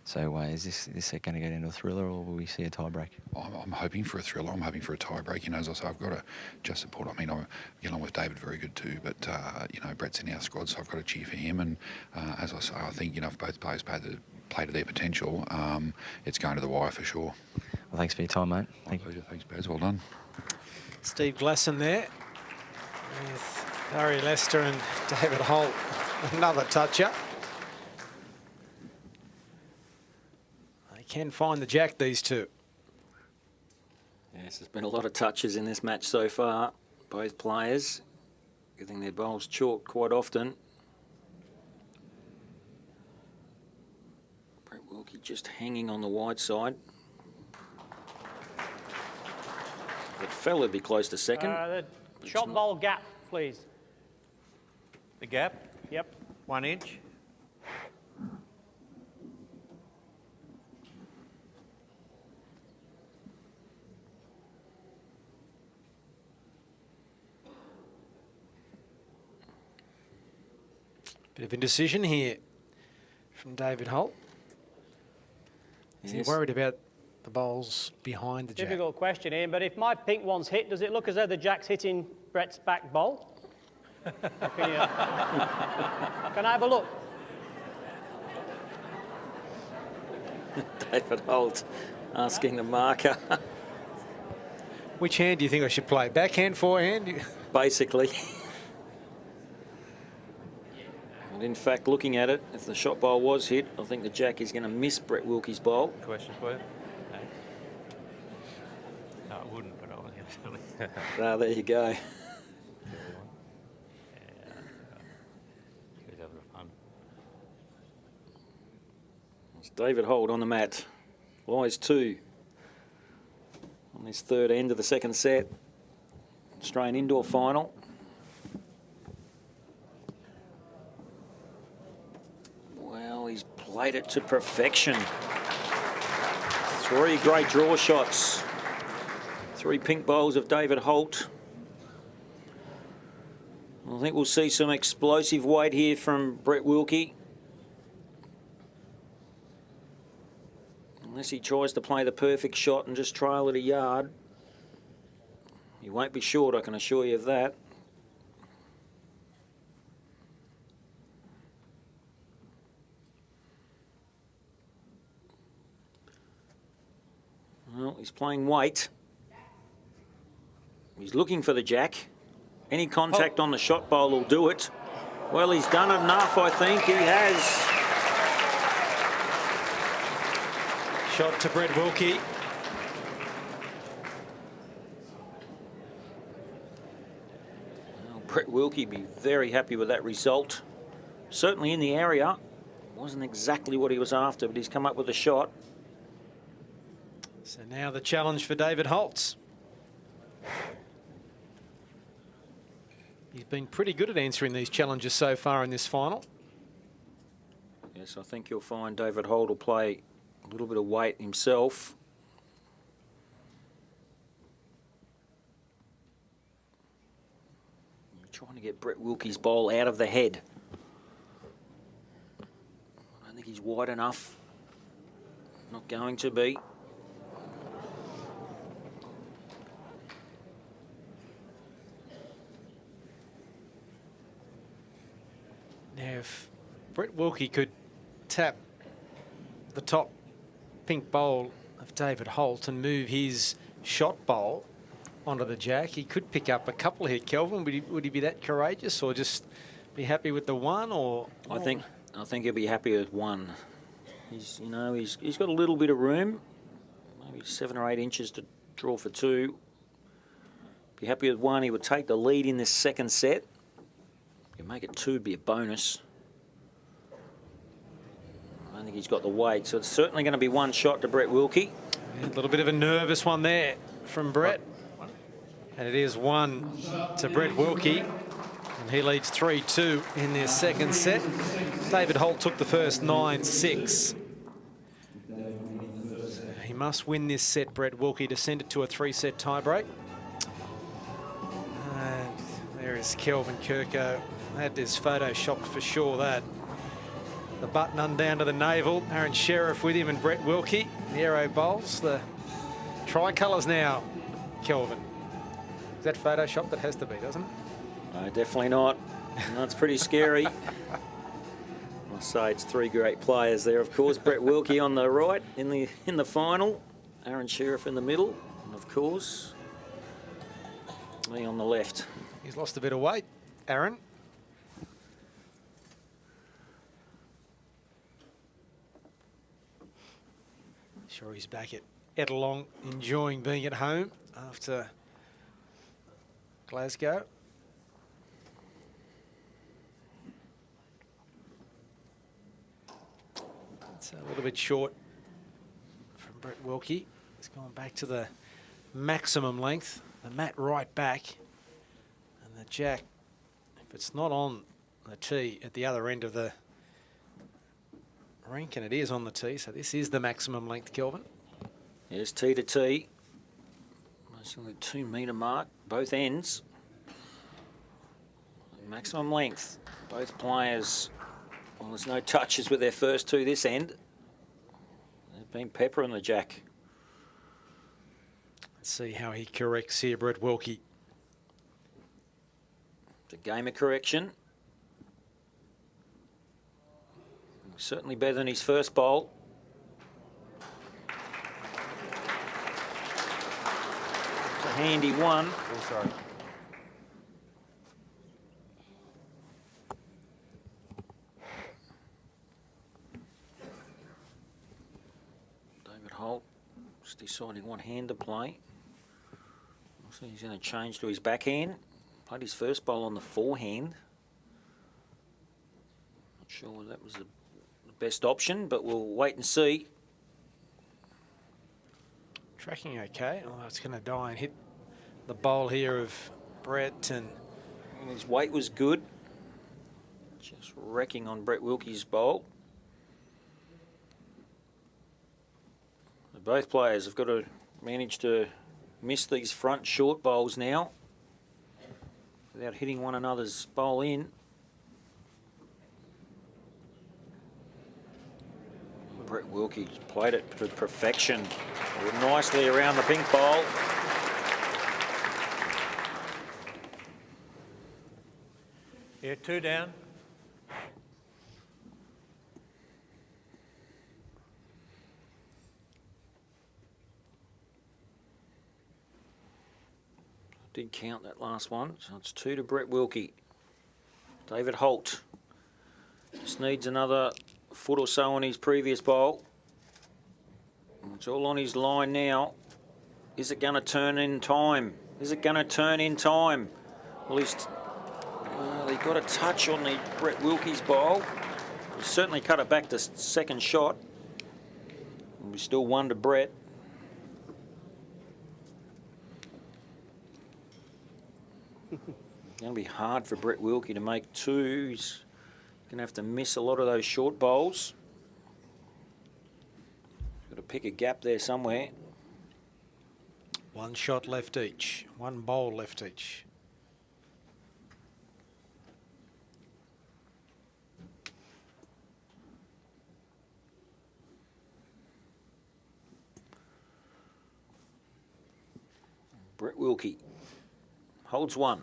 So is this set going to get into a thriller, or will we see a tie break? I'm hoping for a thriller. I'm hoping for a tie break. You know, as I say, I've got to just support. I mean, I get along with David very good too, but you know, Brett's in our squad, so I've got to cheer for him. And as I say, I think, you know, if both players play to their potential, it's going to the wire for sure. Well, thanks for your time, mate. Thank you. Thanks, Baz. Well done. Steve Glasson there with Barry Lester and David Holt. Another toucher. They can find the jack, these two. Yes, there's been a lot of touches in this match so far. Both players getting their bowls chalked quite often. Wilky just hanging on the wide side. That fella would be close to second. The shot bowl gap, please. The gap? Yep. 1 inch. Bit of indecision here from David Holt. Is he worried about the bowls behind the jack? Difficult question, Ian, but if my pink one's hit, does it look as though the jack's hitting Brett's back bowl? Can I have a look? David Holt asking the marker. Which hand do you think I should play? Backhand, forehand? Basically. And in fact, looking at it, if the shot bowl was hit, I think the jack is going to miss Brett Wilky's bowl. Question for you? No, it wouldn't, but I was going to tell you. Ah, there you go. He's having fun. It's David Holt on the mat. Lies 2 on this third end of the second set. Australian indoor final. Well, he's played it to perfection. 3 great draw shots. 3 pink bowls of David Holt. I think we'll see some explosive weight here from Brett Wilky. Unless he tries to play the perfect shot and just trail it a yard. He won't be short, I can assure you of that. Well, he's playing weight. He's looking for the jack. Any contact on the shot bowl will do it. Well, he's done enough, I think. He has. Shot to Brett Wilky. Well, Brett Wilky be very happy with that result. Certainly in the area. Wasn't exactly what he was after, but he's come up with a shot. So now the challenge for David Holtz. He's been pretty good at answering these challenges so far in this final. Yes, I think you'll find David Holt will play a little bit of weight himself. Trying to get Brett Wilky's bowl out of the head. I don't think he's wide enough. Not going to be. Now, if Brett Wilky could tap the top pink bowl of David Holt and move his shot bowl onto the jack, he could pick up a couple here. Kelvin, would he be that courageous, or just be happy with the one? Or I think he'll be happy with 1. He's got a little bit of room, maybe 7 or 8 inches to draw for 2. Be happy with 1. He would take the lead in this second set. You make it 2, be a bonus. I don't think he's got the weight, so it's certainly going to be 1 shot to Brett Wilky. a little bit of a nervous one there from Brett. And it is 1 to Brett Wilky. And he leads 3-2 in their second set. David Holt took the first 9-6. So he must win this set, Brett Wilky, to send it to a 3-set tiebreak. And there is 𝘗𝘳𝘰𝘥𝘭𝘺. That is photoshopped for sure, that. The button undown to the navel. Aaron Sheriff with him and Brett Wilky. The aero bowls, the tricolours now, Kelvin. Is that Photoshop? That has to be, doesn't it? No, definitely not. That's pretty scary. I'll say it's 3 great players there, of course. Brett Wilky on the right in the final. Aaron Sheriff in the middle, and of course, me on the left. He's lost a bit of weight, Aaron. Sure, he's back at 𝘱𝘳𝘰𝘶𝘥𝘭𝘺, enjoying being at home after Glasgow. It's a little bit short from Brett Wilky. He's gone back to the maximum length, the mat right back, and the jack, if it's not on the tee at the other end of the rink, and it is on the tee, so this is the maximum length, Kelvin. Yes, tee to tee. That's the 2 metre mark, both ends. Maximum length. Both players, well, there's no touches with their first 2 this end. They've been peppering the jack. Let's see how he corrects here, Brett Wilky. It's a game of correction. Certainly better than his first bowl. It's a handy one. Oh, sorry. David Holt just deciding what hand to play. So he's going to change to his backhand. Played his first bowl on the forehand. Not sure that was the best option, but we'll wait and see. Tracking okay. Oh, it's going to die and hit the bowl here of Brett. And his weight was good. Just wrecking on Brett Wilky's bowl. Both players have got to manage to miss these front short bowls now without hitting one another's bowl in. Brett Wilky played it to perfection. Nicely around the pink bowl. Yeah, 2 down. Did count that last one, so it's 2 to Brett Wilky. David Holt just needs another foot or so on his previous bowl. It's all on his line now. Is it going to turn in time? Is it going to turn in time? Well, he got a touch on the Brett Wilky's bowl. He certainly cut it back to second shot. We still 1 to Brett. It's going to be hard for Brett Wilky to make 2. He's going to have to miss a lot of those short bowls. Got to pick a gap there somewhere. 1 shot left each. 1 bowl left each. Brett Wilky holds 1.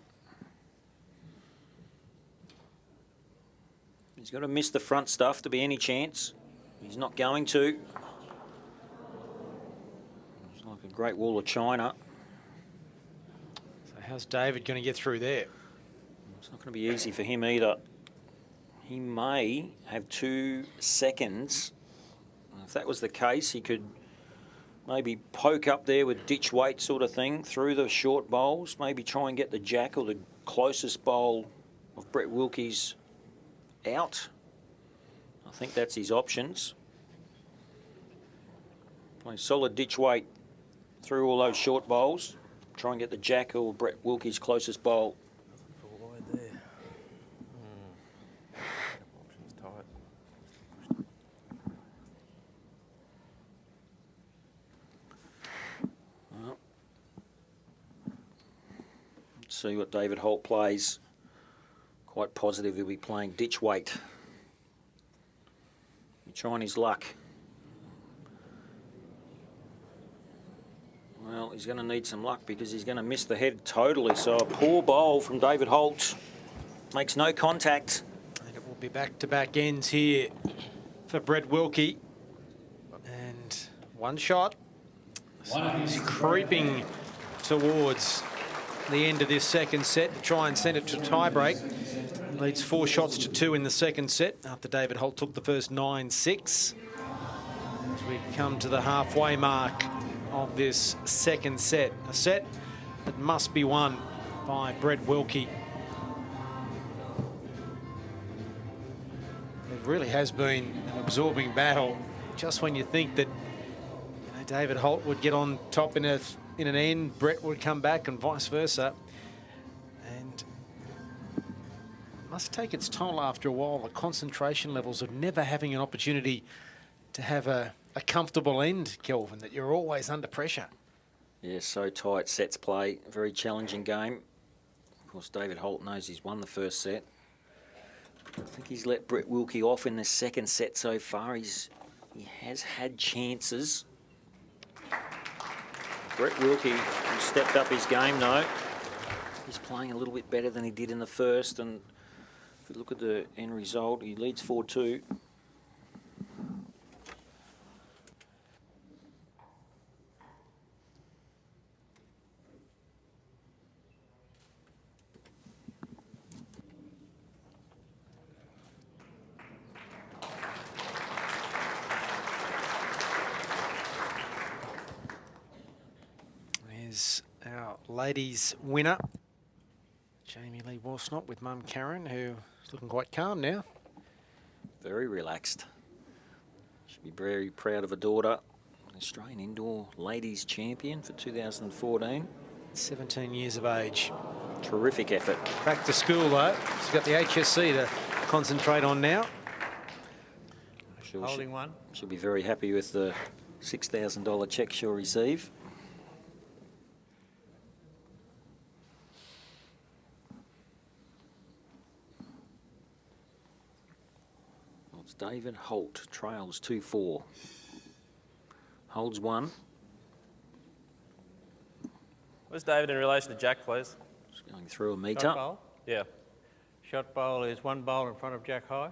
He's got to miss the front stuff to be any chance. He's not going to. It's like a great wall of China. So how's David going to get through there? It's not going to be easy for him either. He may have 2 seconds. If that was the case, he could maybe poke up there with ditch weight sort of thing through the short bowls. Maybe try and get the jack or the closest bowl of Brett Wilky's out. I think that's his options. Play solid ditch weight through all those short bowls. Try and get the jack or Brett Wilky's closest bowl. Wide there. Options tight. Well, let's see what David Holt plays. Quite positive he'll be playing ditch weight. He's trying his luck. Well, he's going to need some luck because he's going to miss the head totally. So a poor bowl from David Holt. Makes no contact. And it will be back-to-back ends here for Brett Wilky. And 1 shot. So he's creeping towards the end of this second set to try and send it to tie-break. Leads 4 shots to 2 in the second set after David Holt took the first 9-6. As we come to the halfway mark of this second set. A set that must be won by Brett Wilky. It really has been an absorbing battle. Just when you think that David Holt would get on top in an end, Brett would come back and vice versa. And it must take its toll after a while, the concentration levels of never having an opportunity to have a comfortable end, Kelvin, that you're always under pressure. Yeah, so tight. Sets play. Very challenging game. Of course, David Holt knows he's won the first set. I think he's let Brett Wilky off in the second set so far. He's He has had chances. Brett Wilky stepped up his game though. He's playing a little bit better than he did in the first, and if you look at the end result, he leads 4-2. Here's our ladies' winner, 𝘗𝘳𝘠𝘴𝘦𝘡, with Mum Karen, who's looking quite calm now. Very relaxed. Should be very proud of her daughter. Australian Indoor Ladies Champion for 2014. 17 years of age. Terrific effort. Back to school though. She's got the HSC to concentrate on now. Holding one. She'll be very happy with the $6,000 cheque she'll receive. It's David Holt, trails 2-4. Holds one. Where's David in relation to Jack, please? Just going through a meter. Shot bowl. Yeah. Shot bowl is 1 bowl in front of Jack high.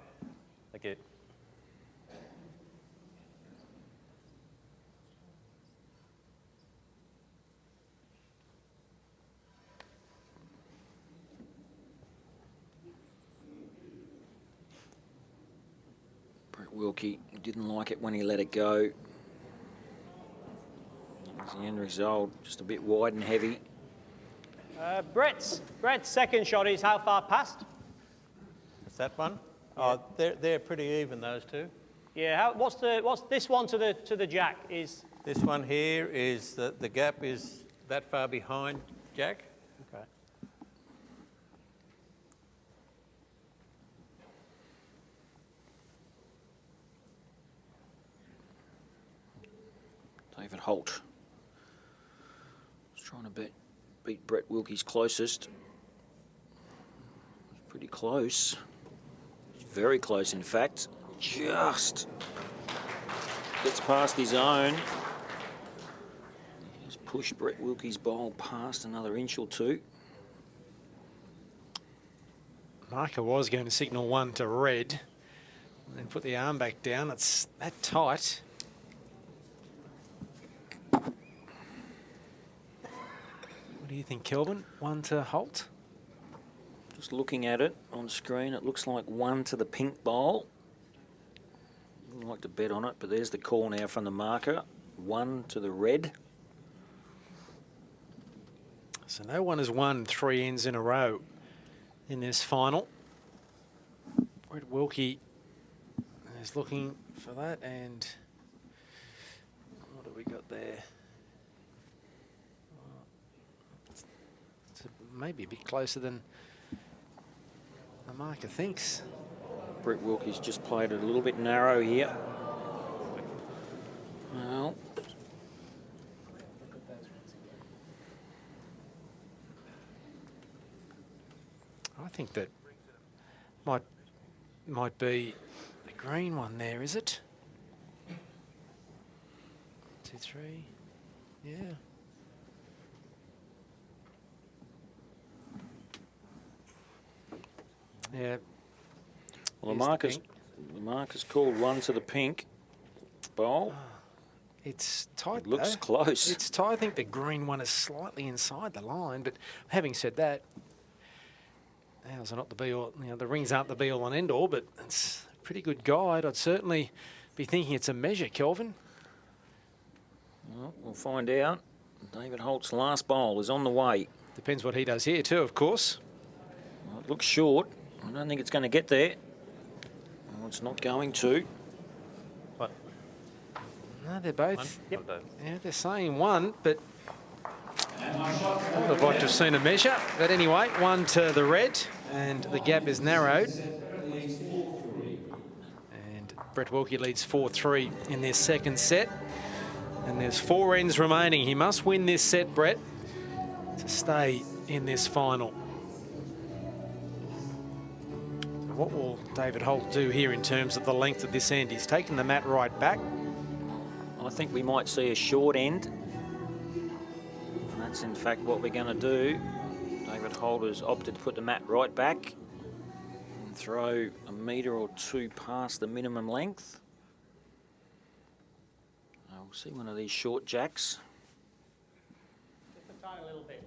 Thank you. Brett Wilky didn't like it when he let it go. That's the end result, just a bit wide and heavy. Brett's second shot is how far past? Is that one? Oh, they're pretty even, those two. Yeah. What's this one to the jack? Is This one here is the gap is that far behind Jack. okay. David Holt. He's trying to beat Brett Wilky's closest. It's pretty close. It's very close, in fact. Just gets past his own. He's pushed Brett Wilky's bowl past another inch or two. Marker was going to signal one to red and put the arm back down. It's that tight. What do you think, Kelvin? One to Holt? Just looking at it on screen, it looks like one to the pink bowl. Wouldn't like to bet on it, but there's the call now from the marker. One to the red. So no one has won 3 ends in a row in this final. Brett Wilky is looking for that, and what have we got there? It's maybe a bit closer than the marker thinks. Brett Wilky's just played it a little bit narrow here. Well, I think that might be the green one there, is it? 2, 3, yeah. Yeah. well, the marker's called one to the pink bowl. It's tight. It looks though. close. It's tight. I think the green one is slightly inside the line, but having said that, ours are not the be all. You know, the rings aren't the be all and end all, but it's a pretty good guide. I'd certainly be thinking it's a measure, Kelvin. Well, we'll find out. David Holt's last bowl is on the way. Depends what he does here too, of course. Well, it looks short. I don't think it's going to get there. Well, it's not going to. What? No, they're both. Yep. Yeah, they're saying one, but I would have liked to have seen a measure. But anyway, one to the red, and the gap is narrowed. And Brett Wilky leads 4-3 in their second set. And there's 4 ends remaining. He must win this set, Brett, to stay in this final. what will David Holt do here in terms of the length of this end? He's taken the mat right back. I think we might see a short end. And that's in fact what we're going to do. David Holt has opted to put the mat right back and throw a metre or two past the minimum length. We'll see one of these short jacks. Just a tiny little bit.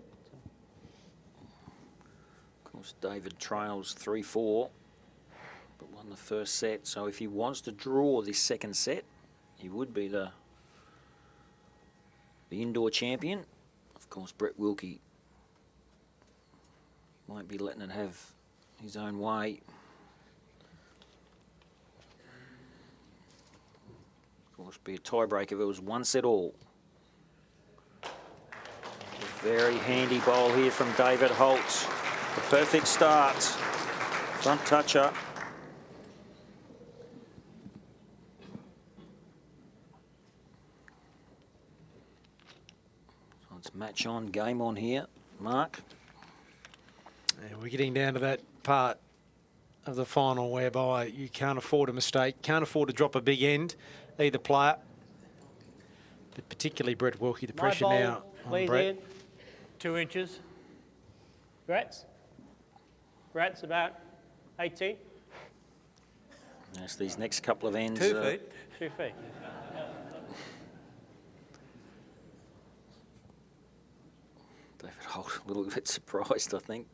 Of course, David trails 3-4, but won the first set. So if he wants to draw this second set, he would be the indoor champion. Of course, Brett Wilky won't be letting it have his own way. Of course, be a tiebreak if it was 1 set all. A very handy bowl here from David Holt. The perfect start. Front toucher. So it's match on, game on here. Mark. And we're getting down to that part of the final whereby you can't afford a mistake, can't afford to drop a big end, either player. But particularly Brett Wilky, the pressure now on Brett. 2 inches. Brett's about 18. Yes, these next couple of ends. 2 feet. 2 feet. David Holt a little bit surprised, I think,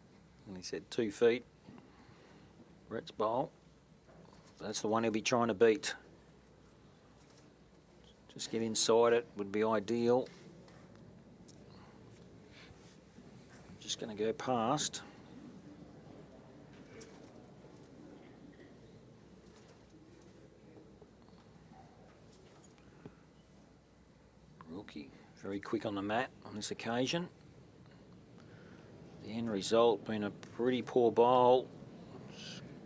when he said 2 feet. Brett's bowl. That's the one he'll be trying to beat. Just get inside it would be ideal. Just going to go past. Wilky very quick on the mat on this occasion. The end result being a pretty poor bowl.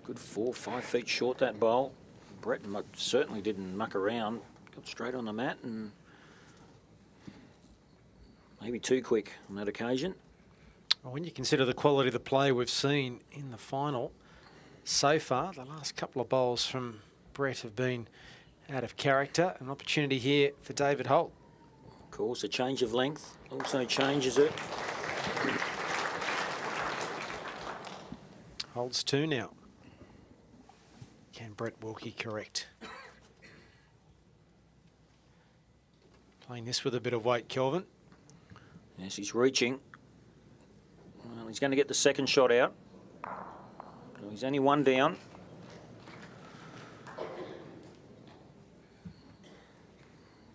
Good 4 or 5 feet short, that bowl. Brett certainly didn't muck around. Got straight on the mat and maybe too quick on that occasion. Well, when you consider the quality of the play we've seen in the final so far, the last couple of bowls from Brett have been out of character. An opportunity here for David Holt. Of course, a change of length also changes it. Holds 2 now. Can Brett Wilky correct? Playing this with a bit of weight, Kelvin. Yes, he's reaching. Well, he's going to get the second shot out. He's only 1 down.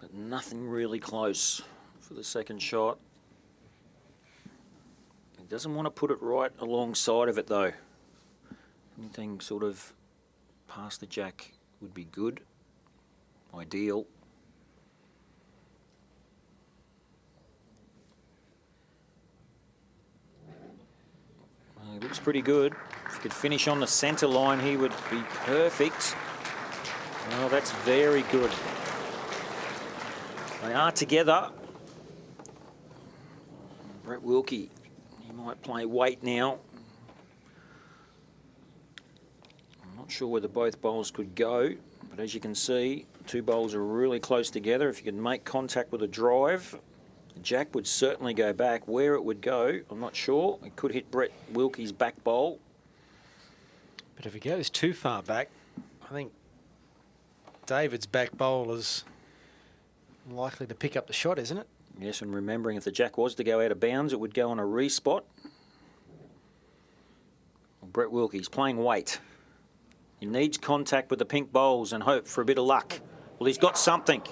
But nothing really close for the second shot. He doesn't want to put it right alongside of it, though. Anything sort of past the jack would be good, ideal. Well, he looks pretty good. If he could finish on the centre line, he would be perfect. Well, that's very good. They are together. Brett Wilky, he might play weight now. Not sure whether both bowls could go, but as you can see, 2 bowls are really close together. If you can make contact with a drive, the jack would certainly go back. Where it would go, I'm not sure. It could hit Brett Wilky's back bowl. But if he goes too far back, I think David's back bowl is likely to pick up the shot, isn't it? Yes, and remembering if the jack was to go out of bounds, it would go on a respot. Well, Brett Wilky's playing weight. He needs contact with the pink bowls and hope for a bit of luck. Well, he's got something.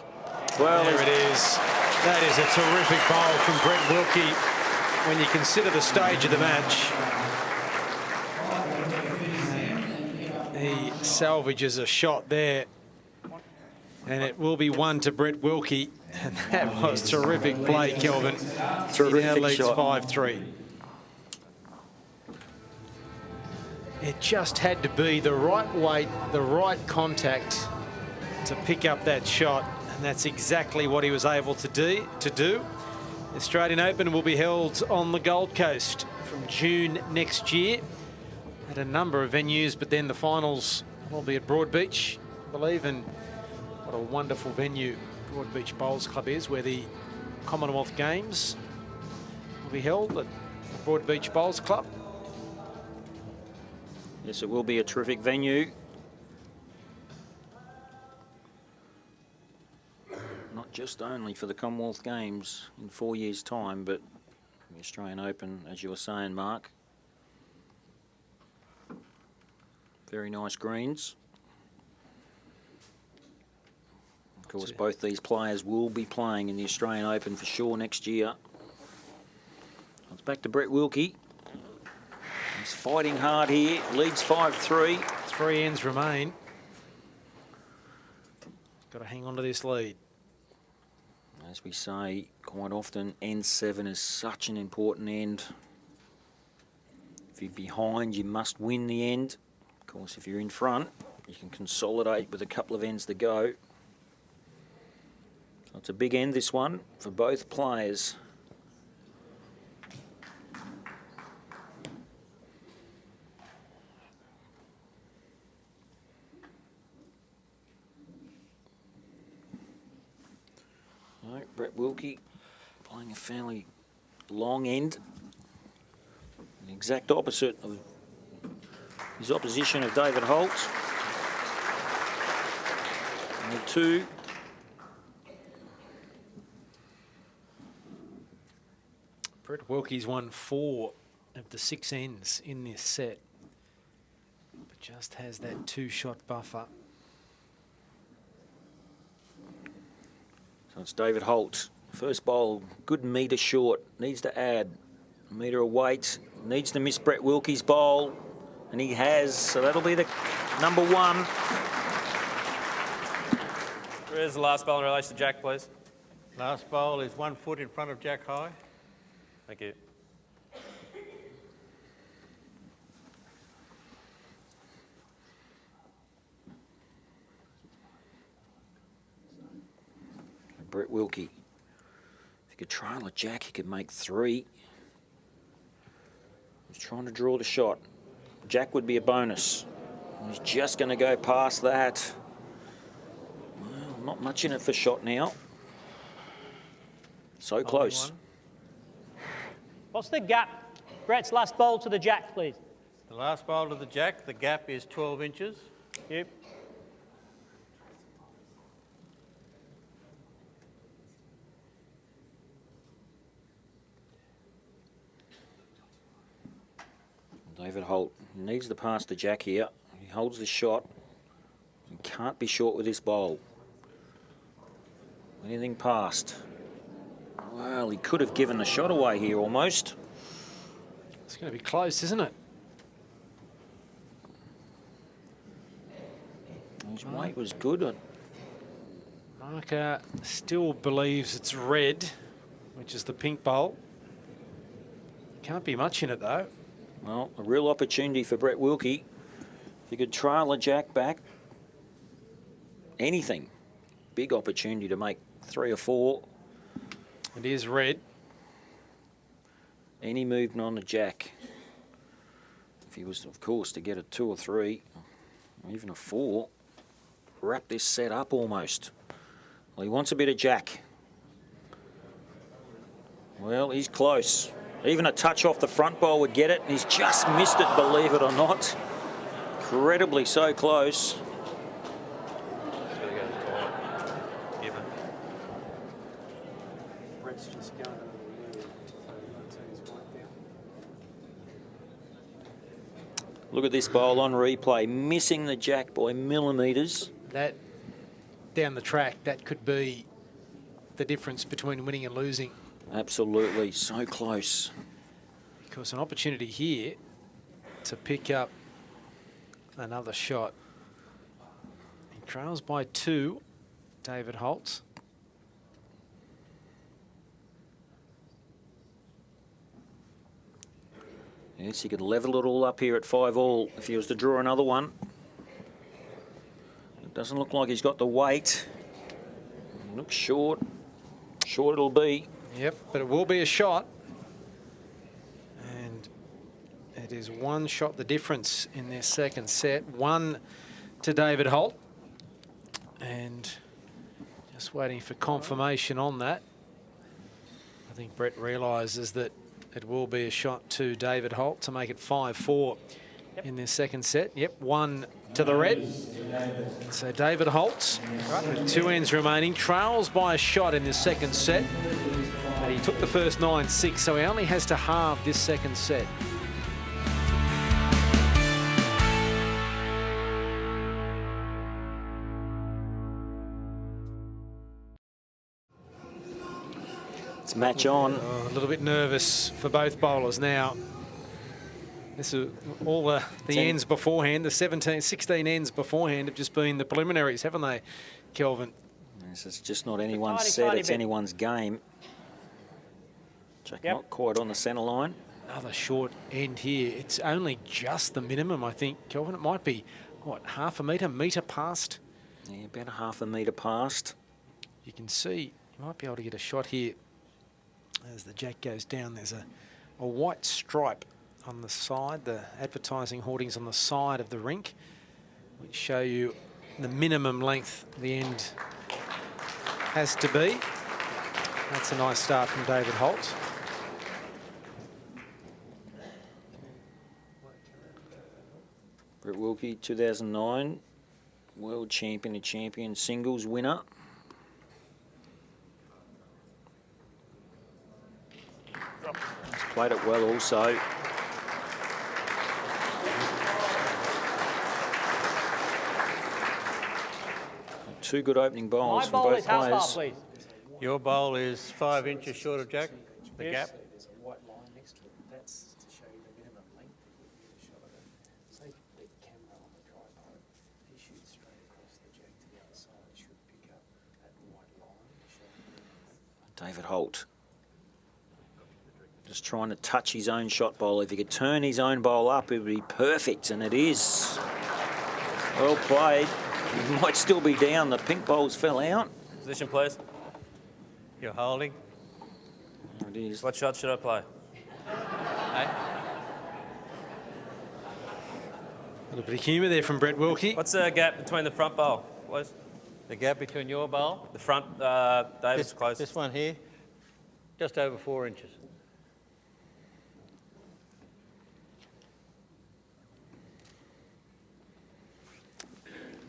Well, there it is. That is a terrific bowl from Brett Wilky when you consider the stage of the match. He salvages a shot there. And it will be 1 to Brett Wilky. And that was terrific play, Kelvin. He now leads 5-3. It just had to be the right weight, the right contact to pick up that shot. And that's exactly what he was able to do. The Australian Open will be held on the Gold Coast from June next year. at a number of venues, but then the finals will be at Broadbeach, I believe, and what a wonderful venue Broadbeach Bowls Club is, where the Commonwealth Games will be held at the Broadbeach Bowls Club. Yes, it will be a terrific venue. Not just only for the Commonwealth Games in 4 years' time, but the Australian Open, as you were saying, Mark. Very nice greens. Of course, both these players will be playing in the Australian Open for sure next year. It's back to Brett Wilky. He's fighting hard here, leads 5-3. 3 ends remain. Got to hang on to this lead. As we say quite often, end 7 is such an important end. If you're behind, you must win the end. Of course, if you're in front, you can consolidate with a couple of ends to go. So it's a big end, this one, for both players. Brett Wilky playing a fairly long end, the exact opposite of his opposition of David Holt. And the 2. Brett Wilky's won 4 of the 6 ends in this set, but just has that 2-shot buffer. So it's David Holt. First bowl, good metre short. Needs to add a metre of weight. Needs to miss Brett Wilky's bowl. And he has. So that'll be the number 1. Where's the last bowl in relation to Jack, please? Last bowl is 1 foot in front of Jack high. Thank you. Brett Wilky. If he could trail a jack, he could make 3. He's trying to draw the shot. Jack would be a bonus. He's just going to go past that. Well, not much in it for shot now. So close. What's the gap? Brett's last bowl to the jack, please. The last bowl to the jack, the gap is 12 inches. Yep. David Holt needs to pass the jack here. He holds the shot. He can't be short with this bowl. Anything past. Well, he could have given the shot away here almost. It's going to be close, isn't it? His weight was good. Marker still believes it's red, which is the pink bowl. Can't be much in it, though. Well, a real opportunity for Brett Wilky. If he could trail a jack back, anything. Big opportunity to make 3 or 4. It is red. Any movement on the jack. If he was, of course, to get a 2 or 3, or even a 4, wrap this set up almost. Well, he wants a bit of jack. Well, he's close. Even a touch off the front bowl would get it. He's just missed it, believe it or not. Incredibly so close. Look at this bowl on replay, missing the jack by millimetres. That, down the track, that could be the difference between winning and losing. Absolutely, so close. Because an opportunity here to pick up another shot. He trails by 2, David Holt. Yes, he could level it all up here at 5-all if he was to draw another one. It doesn't look like he's got the weight. It looks short. Short it'll be. Yep, but it will be a shot. And it is one shot the difference in their second set. 1 to David Holt. And just waiting for confirmation on that. I think Brett realises that it will be a shot to David Holt to make it 5-4 in their second set. Yep, 1 to the red. So David Holt, with 2 ends remaining, trails by a shot in the second set. But he took the first 9-6, so he only has to halve this second set. It's match on. A little bit nervous for both bowlers now. This is all the ends beforehand. The 16 ends beforehand have just been the preliminaries, haven't they, Kelvin? Yes, it's just not anyone's set, it's anyone's game. Jack not quite on the centre line. Another short end here. It's only just the minimum, I think, Kelvin. It might be, what, half a metre past? Yeah, about a half a metre past. You can see, you might be able to get a shot here. As the jack goes down, there's a white stripe on the side, the advertising hoardings on the side of the rink, which show you the minimum length the end has to be. That's a nice start from David Holt. Brett Wilky, 2009, world champion and champion singles winner. He's played it well also. Two good opening bowls from both players. Please. Your bowl is 5 inches short of Jack, the gap. There's a white line next to it. That's to show you the minimum length. Get a shot of it. Say you put the camera on the tripod. He shoots straight across the jack to the other side. It should pick up that white line to show you the minimum length. David Holt. Just trying to touch his own shot bowl. If he could turn his own bowl up, it would be perfect, and it is. Well played. He might still be down. The pink bowls fell out. Position, please. You're holding. There it is. What shot should I play? Hey? A little bit of humour there from Brett Wilky. What's the gap between the front bowl, please? The gap between your bowl? The front, David's close. This one here, just over 4 inches.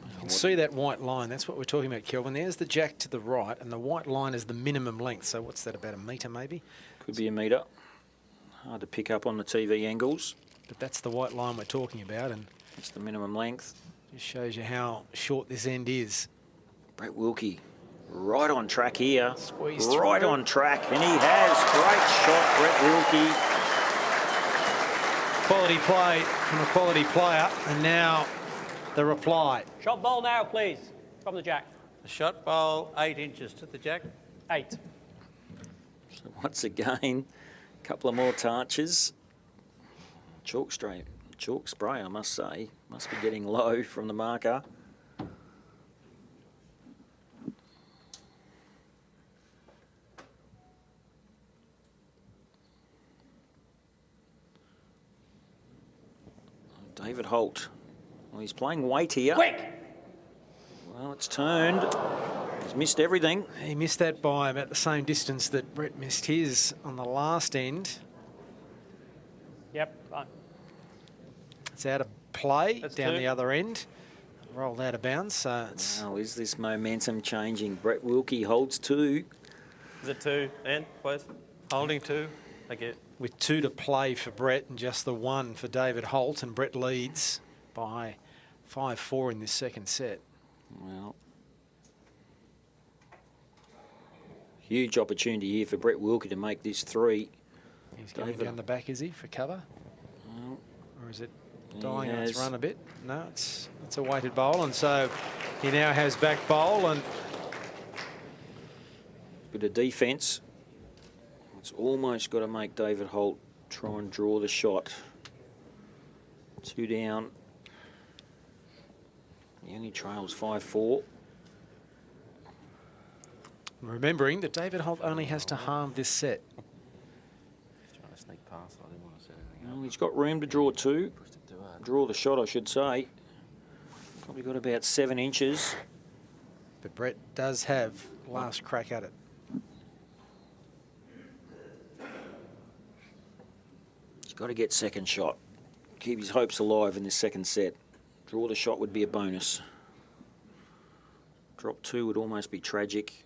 You can see that white line. That's what we're talking about, Kelvin. There's the jack to the right, and the white line is the minimum length. So what's that, about a metre maybe? Could be a metre. Hard to pick up on the TV angles. But that's the white line we're talking about, and it's the minimum length. Just shows you how short this end is. Brett Wilky, right on track here. Squeezed right through. on track, and he has. Great shot, Brett Wilky. Quality play from a quality player, and now the reply. Shot ball now, please, from the jack. The shot bowl, 8 inches to the jack. 8. So once again, a couple of more touches. Chalk spray, I must say. Must be getting low from the marker. David Holt. Well, he's playing weight here. Quick! Well, it's turned. He's missed everything. He missed that by about the same distance that Brett missed his on the last end. Yep, fine. It's out of play. That's down 2. the other end. Rolled out of bounds, so it's... Wow, is this momentum changing? Brett Wilky holds 2. Is it 2, Ann, please? Holding 2. Thank you. with 2 to play for Brett and just the 1 for David Holt, and Brett leads by 5-4 in this second set. Well, huge opportunity here for Brett Wilky to make this 3. He's going down the back, is he, for cover? Well, or is it dying on its has. run a bit? No, it's a weighted bowl, and so he now has back bowl and bit of defence. It's almost got to make David Holt try and draw the shot. 2 down. He only trails 5-4. remembering that David Holt only has to halve this set. Trying to sneak past. I didn't want to set anything Well, he's got room to draw two. Draw the shot, I should say. Probably got about 7 inches. But Brett does have last crack at it. He's got to get second shot. Keep his hopes alive in this second set. Draw the shot would be a bonus. Drop two would almost be tragic.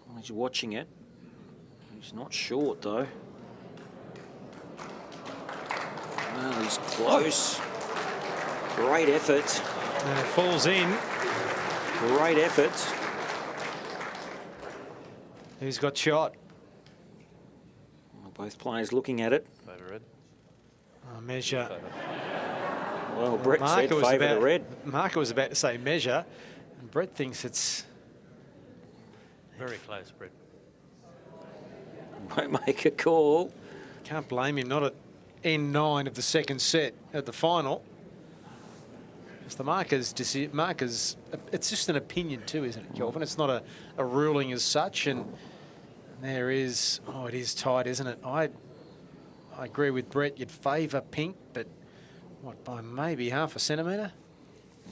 Well, he's watching it. He's not short though. Well, he's close. Great effort. And it falls in. Great effort. Who's got shot? Well, both players looking at it. Favour red. Measure. Well, Brett said favour the red. Marco was about to say measure. And Brett thinks it's... Very close, Brett. Won't make a call. Can't blame him, not at N9 of the second set at the final. It's the marker's, it's just an opinion too, isn't it, Kelvin? It's not a ruling as such, and there is, oh, it is tight, isn't it? I agree with Brett, you'd favour pink, but what, by maybe half a centimetre?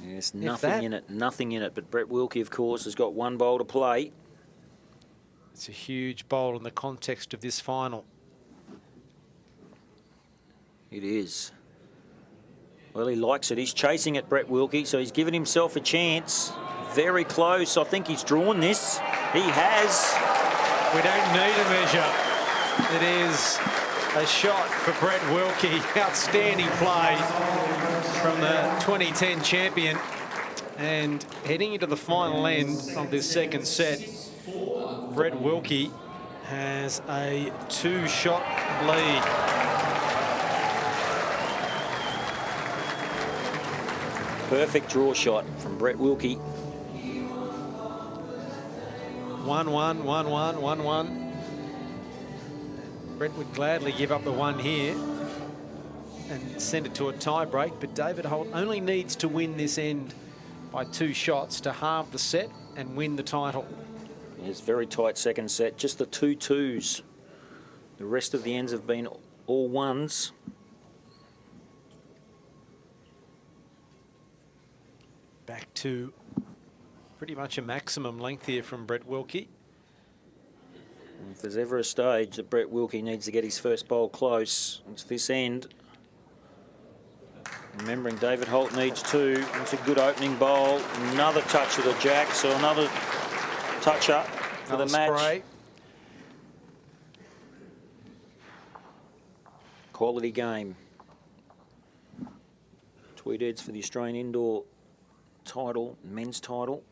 There's nothing in it, nothing in it, but Brett Wilky, of course, has got one bowl to play. It's a huge bowl in the context of this final. It is. Well, he likes it. He's chasing it, Brett Wilky, so he's given himself a chance. Very close. I think he's drawn this. He has. We don't need a measure. It is a shot for Brett Wilky. Outstanding play from the 2010 champion. And heading into the final end of this second set, Brett Wilky has a 2-shot lead. Perfect draw shot from Brett Wilky. 1-1, 1-1, 1-1. Brett would gladly give up the one here and send it to a tie break, but David Holt only needs to win this end by 2 shots to halve the set and win the title. It's very tight second set, just the 2 twos. The rest of the ends have been all ones. Back to pretty much a maximum length here from Brett Wilky. If there's ever a stage that Brett Wilky needs to get his first bowl close, it's this end. Remembering David Holt needs 2. It's a good opening bowl. Another touch of the jack, so another touch-up for the match. Spray. Quality game. Tweed heads for the Australian indoor title, men's title.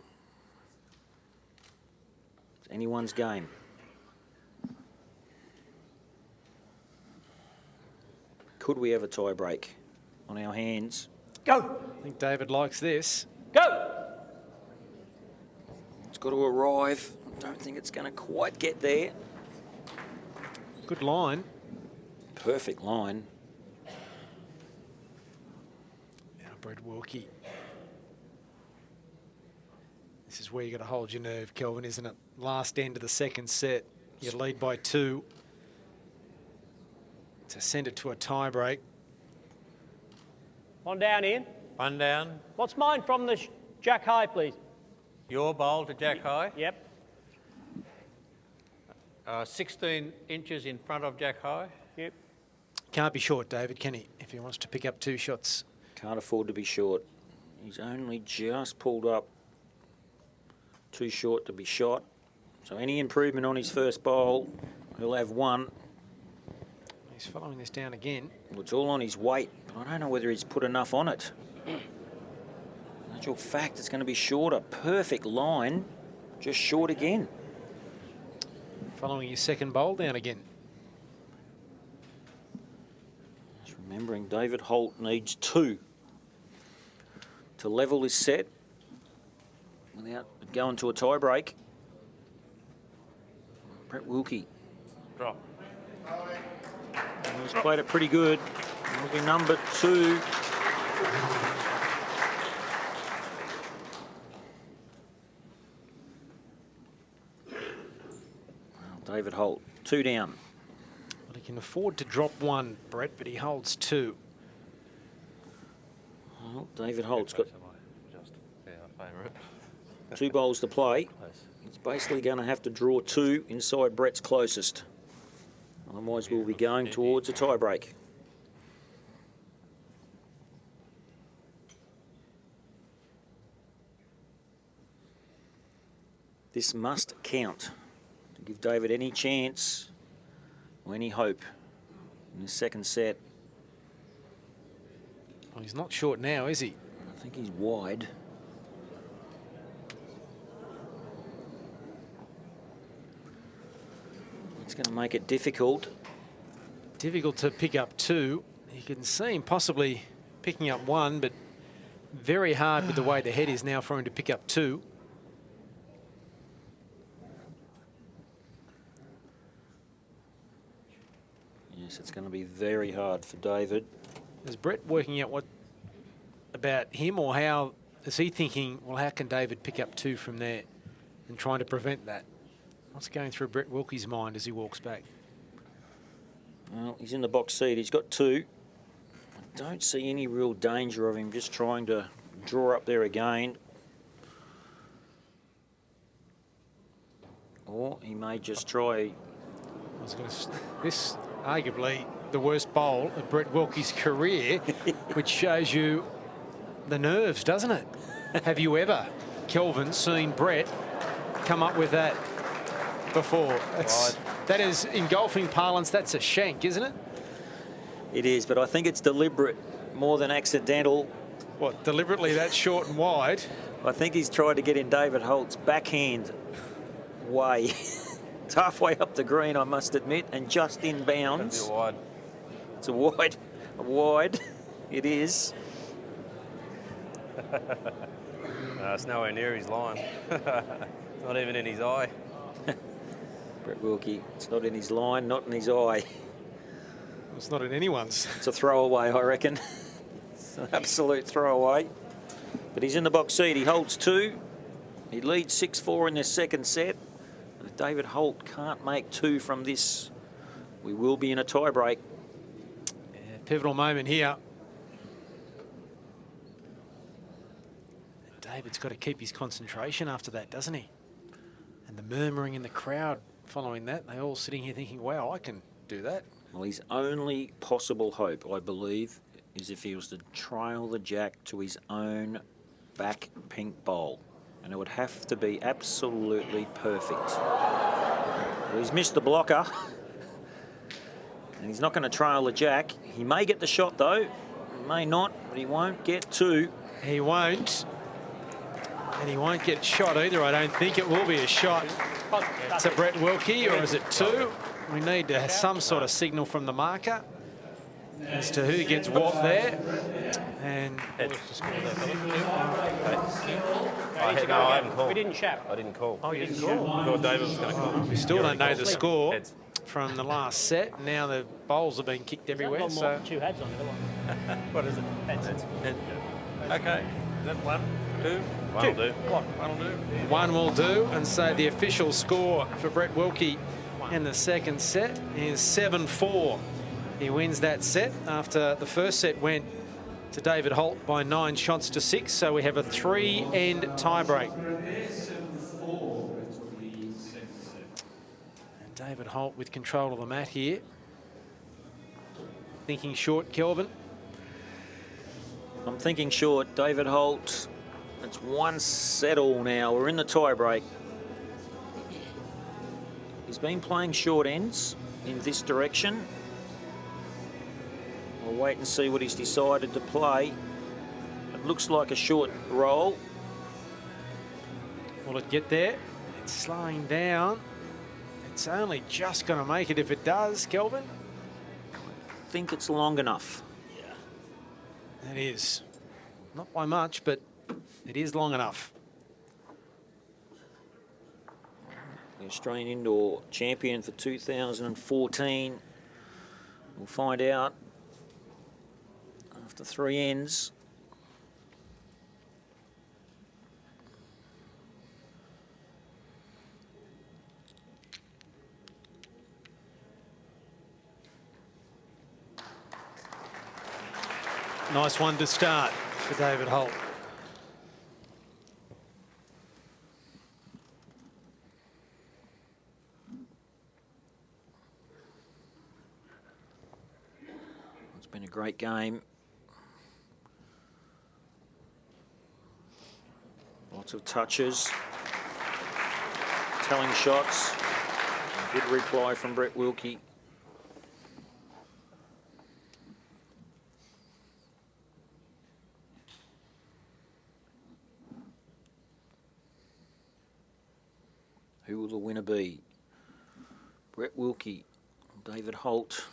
It's anyone's game. Could we have a tie break on our hands? Go! I think David likes this. Go! It's got to arrive. I don't think it's going to quite get there. Good line. Perfect line. Now Brett Wilky. This is where you got to hold your nerve, Kelvin, isn't it? Last end of the second set, you lead by 2. To send it to a tie break. One down, Ian. One down. What's mine from the jack high, please? Your bowl to jack high. Yep. 16 inches in front of jack high. Yep. Can't be short, David, can he? If he wants to pick up 2 shots. Can't afford to be short. He's only just pulled up. Too short to be shot. So any improvement on his first bowl, he'll have 1. He's following this down again. Well, it's all on his weight, but I don't know whether he's put enough on it. In actual fact, it's going to be shorter. Perfect line, just short again. Following his second bowl down again. Just remembering David Holt needs 2 to level his set without going to a tie break. Brett Wilky. Drop. He's played it pretty good. Will be number 2. Well, David Holt, 2 down. Well, he can afford to drop one, Brett, but he holds 2. Well, David Holt's got 2 bowls to play. He's basically going to have to draw 2 inside Brett's closest. Otherwise, we'll be going towards a tie break. This must count to give David any chance or any hope in the second set. Well, he's not short now, is he? I think he's wide. It's going to make it difficult. Difficult to pick up 2. You can see him possibly picking up 1, but very hard with the way the head is now for him to pick up 2. Yes, it's going to be very hard for David. Is Brett working out what about him, or how is he thinking, well, how can David pick up 2 from there and trying to prevent that? What's going through Brett Wilky's mind as he walks back? Well, he's in the box seat. He's got 2. I don't see any real danger of him just trying to draw up there again. Or he may just try. This arguably the worst bowl of Brett Wilky's career, which shows you the nerves, doesn't it? Have you ever, Kelvin, seen Brett come up with that before? That is, in golfing parlance, that's a shank, isn't it? It is, but I think it's deliberate more than accidental. What, deliberately that short and wide? I think he's tried to get in David Holt's backhand way. It's halfway up the green, I must admit, and just in bounds. It's a wide. It's a wide. It is. No, it's nowhere near his line. Not even in his eye. Brett Wilky, it's not in his line, not in his eye. It's not in anyone's. It's a throwaway, I reckon. It's an absolute throwaway. But he's in the box seat. He holds 2. He leads 6-4 in this second set. And if David Holt can't make 2 from this, we will be in a tie break. Yeah, pivotal moment here. And David's got to keep his concentration after that, doesn't he? And the murmuring in the crowd following that, they're all sitting here thinking, wow, I can do that. Well, his only possible hope, I believe, is if he was to trail the jack to his own back pink bowl. And it would have to be absolutely perfect. Well, he's missed the blocker. And he's not going to trail the jack. He may get the shot, though. He may not, but he won't get 2. He won't. And he won't get shot either, I don't think. It will be a shot to Brett Wilky, or is it 2? We need to have some sort of signal from the marker as to who gets what there. And I haven't called. We didn't shout. I didn't call. Oh, you didn't call? I thought David was going to call. we still don't know the score Heads. from the last set. Now the bowls have been kicked everywhere. Got So more than 2 heads on the other one. What is it? Heads. Okay. Is that 1, 2? One will do. One will do. 1 will do. And so the official score for Brett Wilky in the second set is 7-4. He wins that set after the first set went to David Holt by 9 shots to 6. So we have a 3-end tiebreak. And David Holt with control of the mat here. Thinking short, Kelvin. I'm thinking short. David Holt, it's 1 set all now. We're in the tie break. He's been playing short ends in this direction. We'll wait and see what he's decided to play. It looks like a short roll. Will it get there? It's slowing down. It's only just going to make it if it does, Kelvin. I think it's long enough. It is. Not by much, but it is long enough. The Australian Indoor Champion for 2014. We'll find out after 3 ends. Nice one to start for David Holt. It's been a great game. Lots of touches, telling shots. Good reply from Brett Wilky. Who will the winner be? Brett Wilky, David Holt.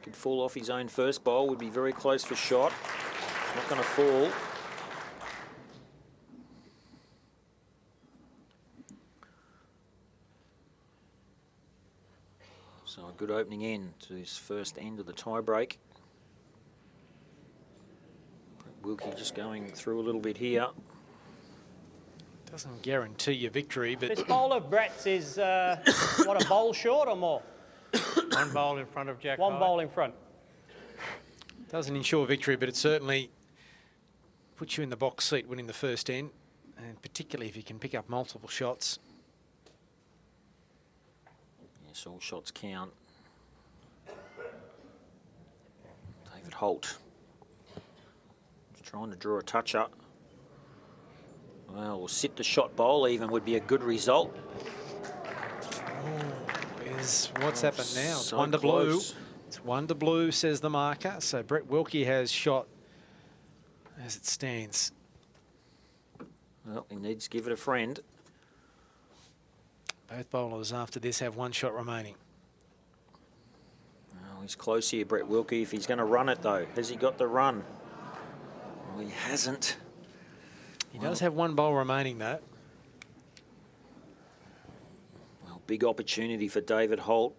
Could fall off his own first bowl, would be very close for shot. Not going to fall. So a good opening end to his first end of the tie break. Wilky just going through a little bit here. Doesn't guarantee you victory, but... This bowl of Brett's is, what, a bowl short or more? One bowl in front of Jack. One bowl in front. Doesn't ensure victory, but it certainly puts you in the box seat winning the first end, and particularly if you can pick up multiple shots. Yes, all shots count. David Holt. Trying to draw a toucher. Well, we'll sit the shot bowl even would be a good result. What's happened now? It's So 1 to blue. close. It's 1 to blue, says the marker. So Brett Wilky has shot as it stands. Well, he needs to give it a friend. Both bowlers after this have 1 shot remaining. Well, he's close here, Brett Wilky, if he's going to run it, though. Has he got the run? Well, he hasn't. He does have 1 bowl remaining, though. Well, big opportunity for David Holt.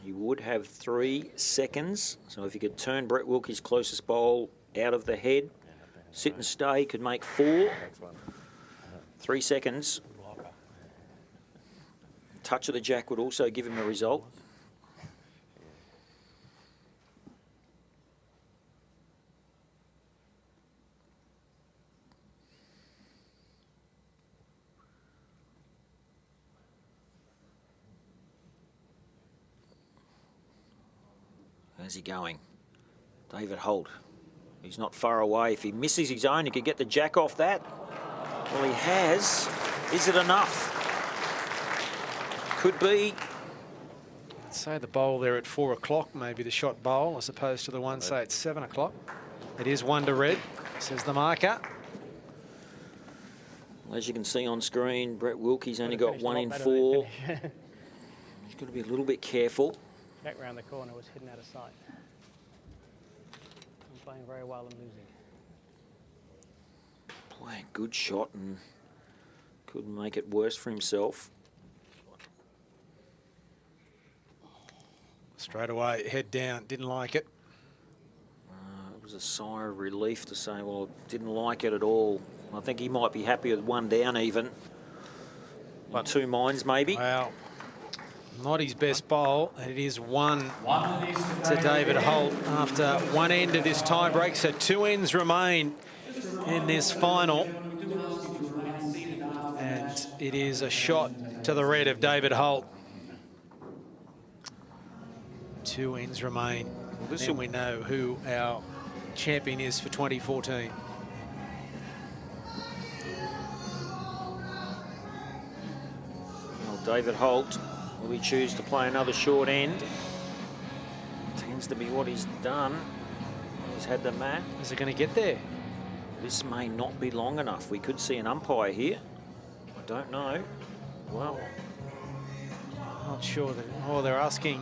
He would have 3 seconds. So if he could turn Brett Wilky's closest bowl out of the head, sit and stay, could make 4. 3 seconds. Touch of the jack would also give him a result. How's he going? David Holt. He's not far away. If he misses his own, he could get the jack off that. Well, he has. Is it enough? Could be. Say the bowl there at 4 o'clock, maybe the shot bowl, as opposed to the one, say, at 7 o'clock. It is 1 to red, says the marker. As you can see on screen, Brett Wilky's only got 1 in 4. He's got to be a little bit careful. Back round the corner was hidden out of sight. I'm playing very well and losing. Playing good shot and couldn't make it worse for himself. Straight away, head down, didn't like it. It was a sigh of relief to say, well, didn't like it at all. I think he might be happy with 1 down even. In 2 minds maybe. Wow. Not his best bowl, and it is 1 to David Holt after 1 end of this tie break. So 2 ends remain in this final. And it is a shot to the red of David Holt. 2 ends remain. Then we know who our champion is for 2014. Well, David Holt, will he choose to play another short end? Tends to be what he's done. He's had the mat. Is it going to get there? This may not be long enough. We could see an umpire here. I don't know. Well, I'm not sure. They're asking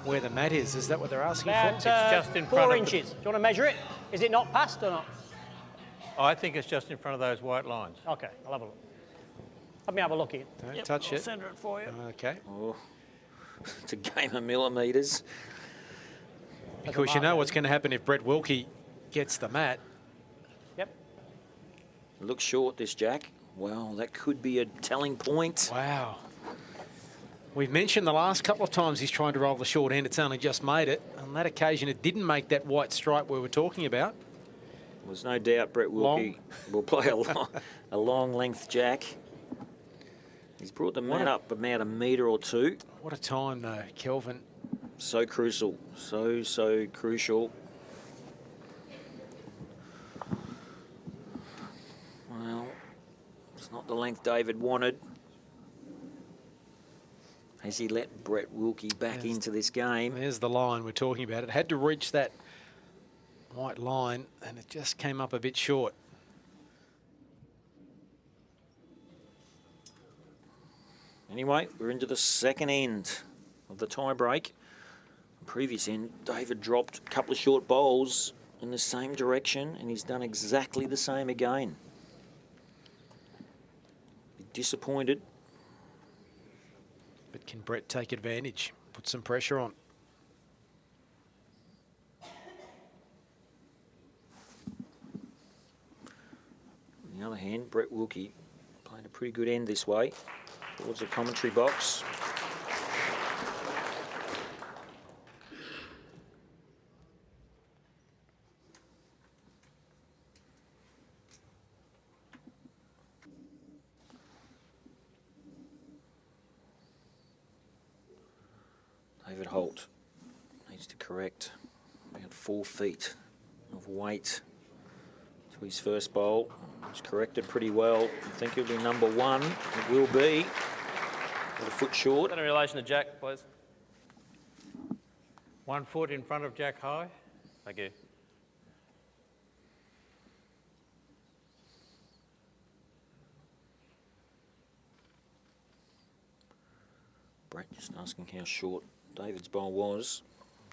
where the mat is. Is that what they're asking About, for? It's just in front 4 of inches. Do you want to measure it? Is it not past or not? I think it's just in front of those white lines. Okay, I'll have a look. Let me have a look here. Don't touch I'll it. centre it for you. Okay. oh, it's a game of millimetres. Because you know what's going to happen if Brett Wilky gets the mat. Yep. Looks short, this jack. Well, that could be a telling point. Wow. We've mentioned the last couple of times he's trying to roll the short end, it's only just made it. On that occasion, it didn't make that white stripe we were talking about. There's no doubt Brett Wilky will play a long length jack. He's brought the mat up about a metre or two. What a time, though, Kelvin. So crucial, so crucial. Well, it's not the length David wanted. Has he let Brett Wilky back into this game? There's the line we're talking about. It had to reach that white line, and it just came up a bit short. Anyway, we're into the second end of the tie break. Previous end, David dropped a couple of short bowls in the same direction, and he's done exactly the same again. Disappointed. But can Brett take advantage? Put some pressure on. On the other hand, Brett Wilky played a pretty good end this way towards the commentary box. David Holt needs to correct about 4 feet of weight to his first bowl. He's corrected pretty well. I think he'll be number 1. It will be. With a foot short. In relation to Jack, please. 1 foot in front of Jack high. Thank you. Brett just asking how short David's bowl was.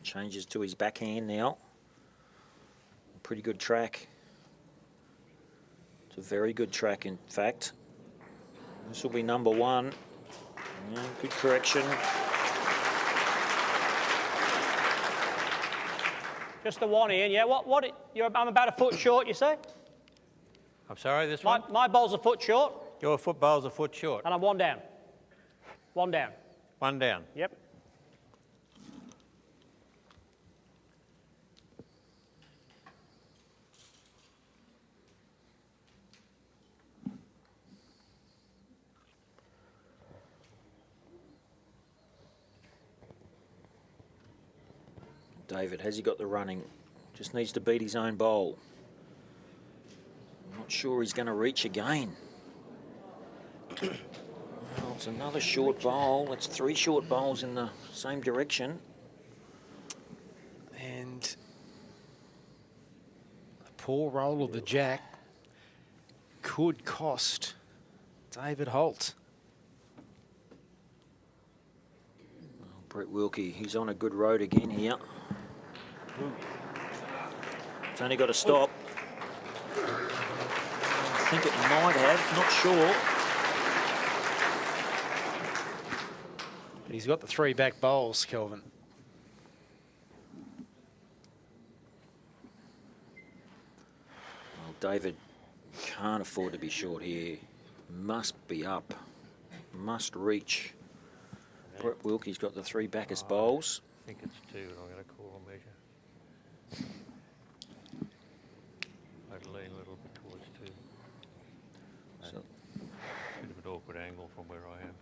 Changes to his backhand now. Pretty good track. It's a very good track, in fact. This will be number 1. Yeah, good correction. Just the one, Ian. Yeah, I'm about a foot short, you say? I'm sorry, this one? My bowl's a foot short. Your foot bowl's a foot short. And I'm 1 down. 1 down. 1 down. Yep. David, has he got the running? Just needs to beat his own bowl. I'm not sure he's going to reach again. Well, it's another short bowl. It's 3 short bowls in the same direction. And the poor roll of the jack could cost David Holt. Well, Brett Wilky, he's on a good road again here. It's only got to stop. I think it might have, not sure. But he's got the 3 back bowls, Kelvin. Well, David can't afford to be short here. Must be up. Must reach. Brett Wilky's got the 3 backest bowls. I think it's 2, and I'm going to call a measure. I'd lean a little bit towards 2. So, bit of an awkward angle from where I am.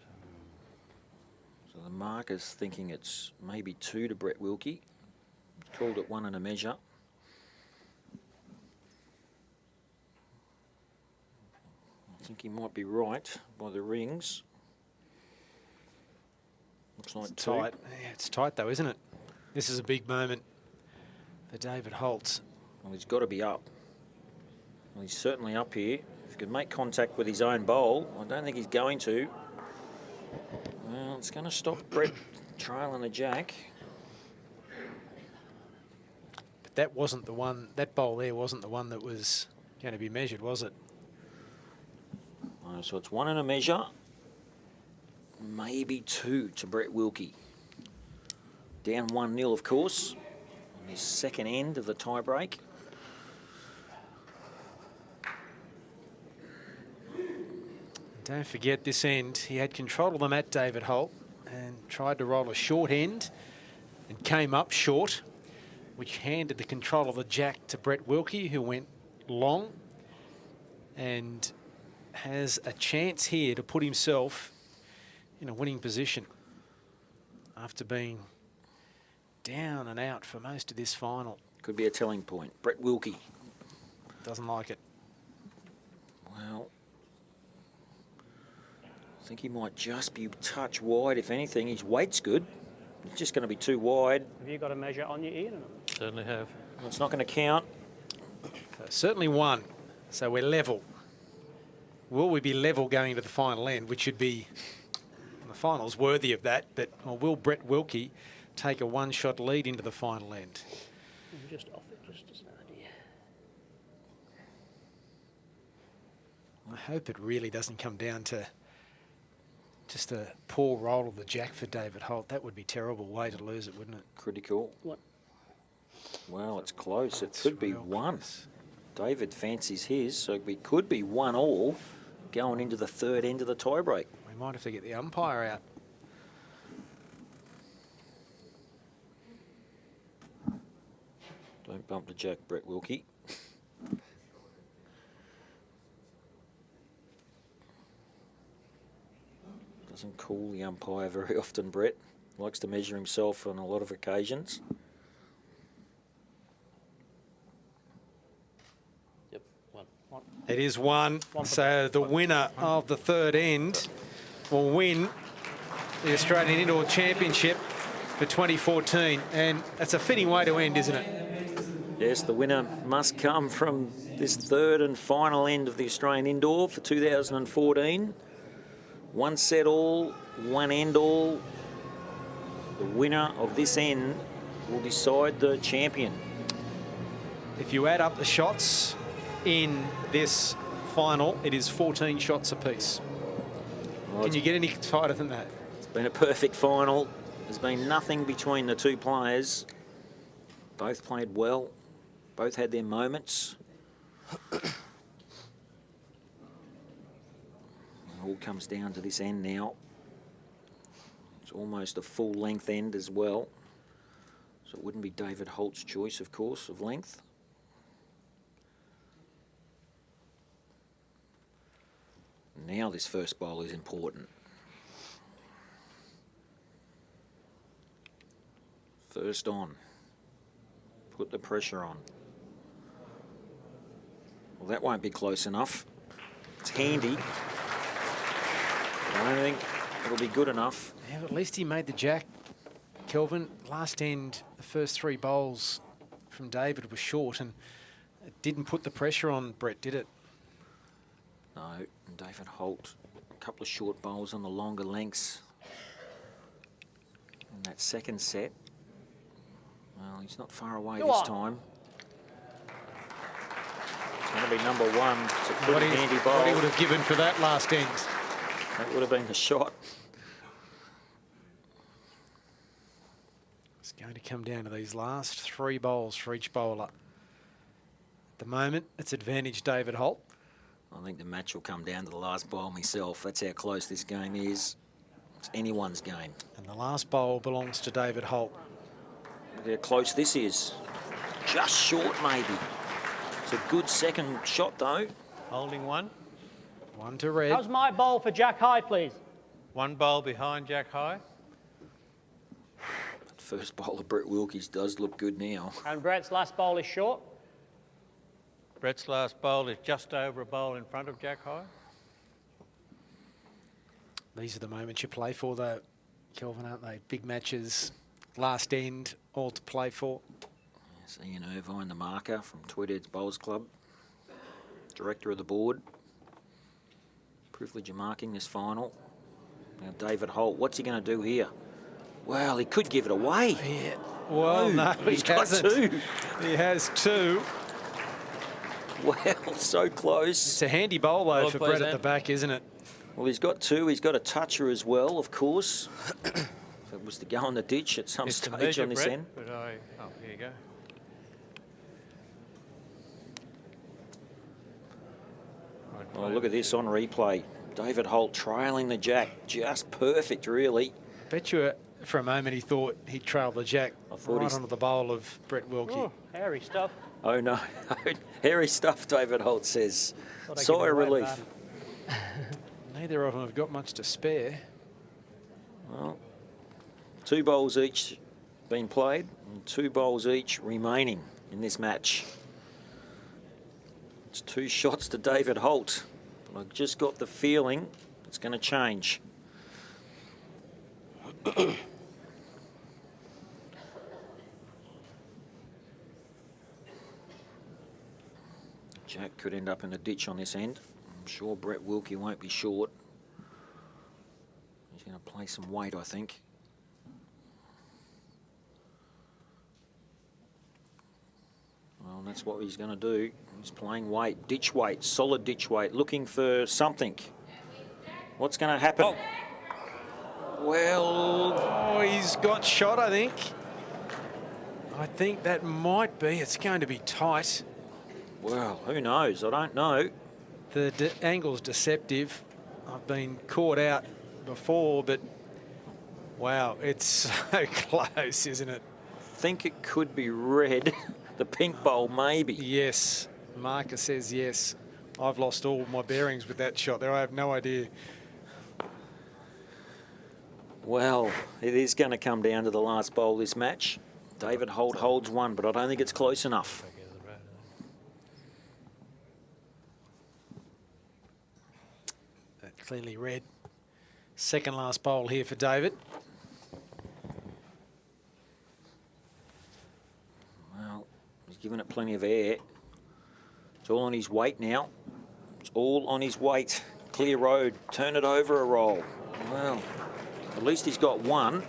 so the marker's thinking it's maybe 2 to Brett Wilky. He's called it 1 and a measure. I think he might be right by the rings. Looks like It's 2. tight. Yeah, it's tight, though, isn't it? This is a big moment for David Holt. Well, he's got to be up. Well, he's certainly up here. If he could make contact with his own bowl, I don't think he's going to. Well, it's going to stop Brett trailing the jack. But that wasn't the one, that bowl there wasn't the one that was going to be measured, was it? So it's 1 and a measure. Maybe 2 to Brett Wilky. Down 1-0, of course, on his second end of the tie break. Don't forget this end. He had control of the mat, David Holt, and tried to roll a short end and came up short, which handed the control of the jack to Brett Wilky, who went long and has a chance here to put himself in a winning position after being down and out for most of this final. Could be a telling point. Brett Wilky. Doesn't like it. Well, I think he might just be a touch wide, if anything. His weight's good. It's just going to be too wide. Have you got a measure on your ear? Certainly have. Well, it's not going to count. So certainly one. So we're level. Will we be level going into the final end, which should be, the final's worthy of that, but or will Brett Wilky take a one-shot lead into the final end? Just off it, just as an idea. I hope it really doesn't come down to just a poor roll of the jack for David Holt. That would be a terrible way to lose it, wouldn't it? Critical. What? Well, it's close. It It's could be real one. close. David fancies his, so it could be 1-1 going into the third end of the tiebreak. We might have to get the umpire out. Don't bump the jack, Brett Wilky. Doesn't call the umpire very often, Brett. Likes to measure himself on a lot of occasions. Yep, one. It is one. So the winner of the third end will win the Australian Indoor Championship for 2014. And that's a fitting way to end, isn't it? Yes, the winner must come from this third and final end of the Australian Indoor for 2014. One set all, one end all. The winner of this end will decide the champion. If you add up the shots in this final, it is 14 shots apiece. Well, Can you get any tighter than that? It's been a perfect final. There's been nothing between the two players. Both played well. Both had their moments. It all comes down to this end now. It's almost a full length end as well. So it wouldn't be David Holt's choice, of course, of length. Now this first bowl is important. First on. Put the pressure on. Well, that won't be close enough. It's handy. But I don't think it'll be good enough. Yeah, but at least he made the jack. Kelvin, last end, the first three bowls from David was short, and it didn't put the pressure on Brett, did it? No, and David Holt, a couple of short bowls on the longer lengths. In that second set. Well, he's not far away this time. It's going to be number one. It's a pretty handy bowl. What he would have given for that last end. That would have been a shot. It's going to come down to these last three bowls for each bowler. At the moment, it's advantage David Holt. I think the match will come down to the last bowl myself. That's how close this game is. It's anyone's game. And the last bowl belongs to David Holt. Look how close this is. Just short, maybe. It's a good second shot, though. Holding one. One to red. How's my bowl for Jack High, please? One bowl behind Jack High. First bowl of Brett Wilky's does look good now. And Brett's last bowl is short. Brett's last bowl is just over a bowl in front of Jack High. These are the moments you play for, though, Kelvin, aren't they? Big matches, last end, all to play for. Yes, Ian Irvine, the marker from Tweed Bowls Club, director of the board. Privilege of marking this final. Now David Holt, what's he going to do here? Well, he could give it away. Yeah. Well, no, he's got hasn't. two. He has two. Well, so close. It's a handy bowl, though, for Brett at the back, isn't it? Well, he's got two. He's got a toucher as well, of course. If it was to go in the ditch at some stage on this end. But oh, here you go. Oh, look at this on replay. David Holt trailing the jack. Just perfect, really. Bet you for a moment he thought he'd trailed the jack right onto the bowl of Brett Wilky. Oh, hairy stuff. Oh no, hairy stuff, David Holt says. Sigh of relief. Neither of them have got much to spare. Well, 2 bowls each been played and 2 bowls each remaining in this match. It's 2 shots to David Holt. But I've just got the feeling it's going to change. Jack could end up in a ditch on this end. I'm sure Brett Wilky won't be short. He's going to play some weight, I think. Well, that's what he's going to do. He's playing weight, ditch weight, solid ditch weight, looking for something. What's going to happen? Oh. Well, he's got shot, I think. I think that might be. It's going to be tight. Well, who knows? I don't know. The angle's deceptive. I've been caught out before, but wow, it's so close, isn't it? I think it could be red. The pink bowl, maybe. Yes. Marcus says yes. I've lost all my bearings with that shot there. I have no idea. Well, it is going to come down to the last bowl this match. David Holt holds one, but I don't think it's close enough. That clearly red. Second last bowl here for David. Well, he's given it plenty of air. It's all on his weight now. It's all on his weight. Clear road, turn it over a roll. Well, at least he's got one.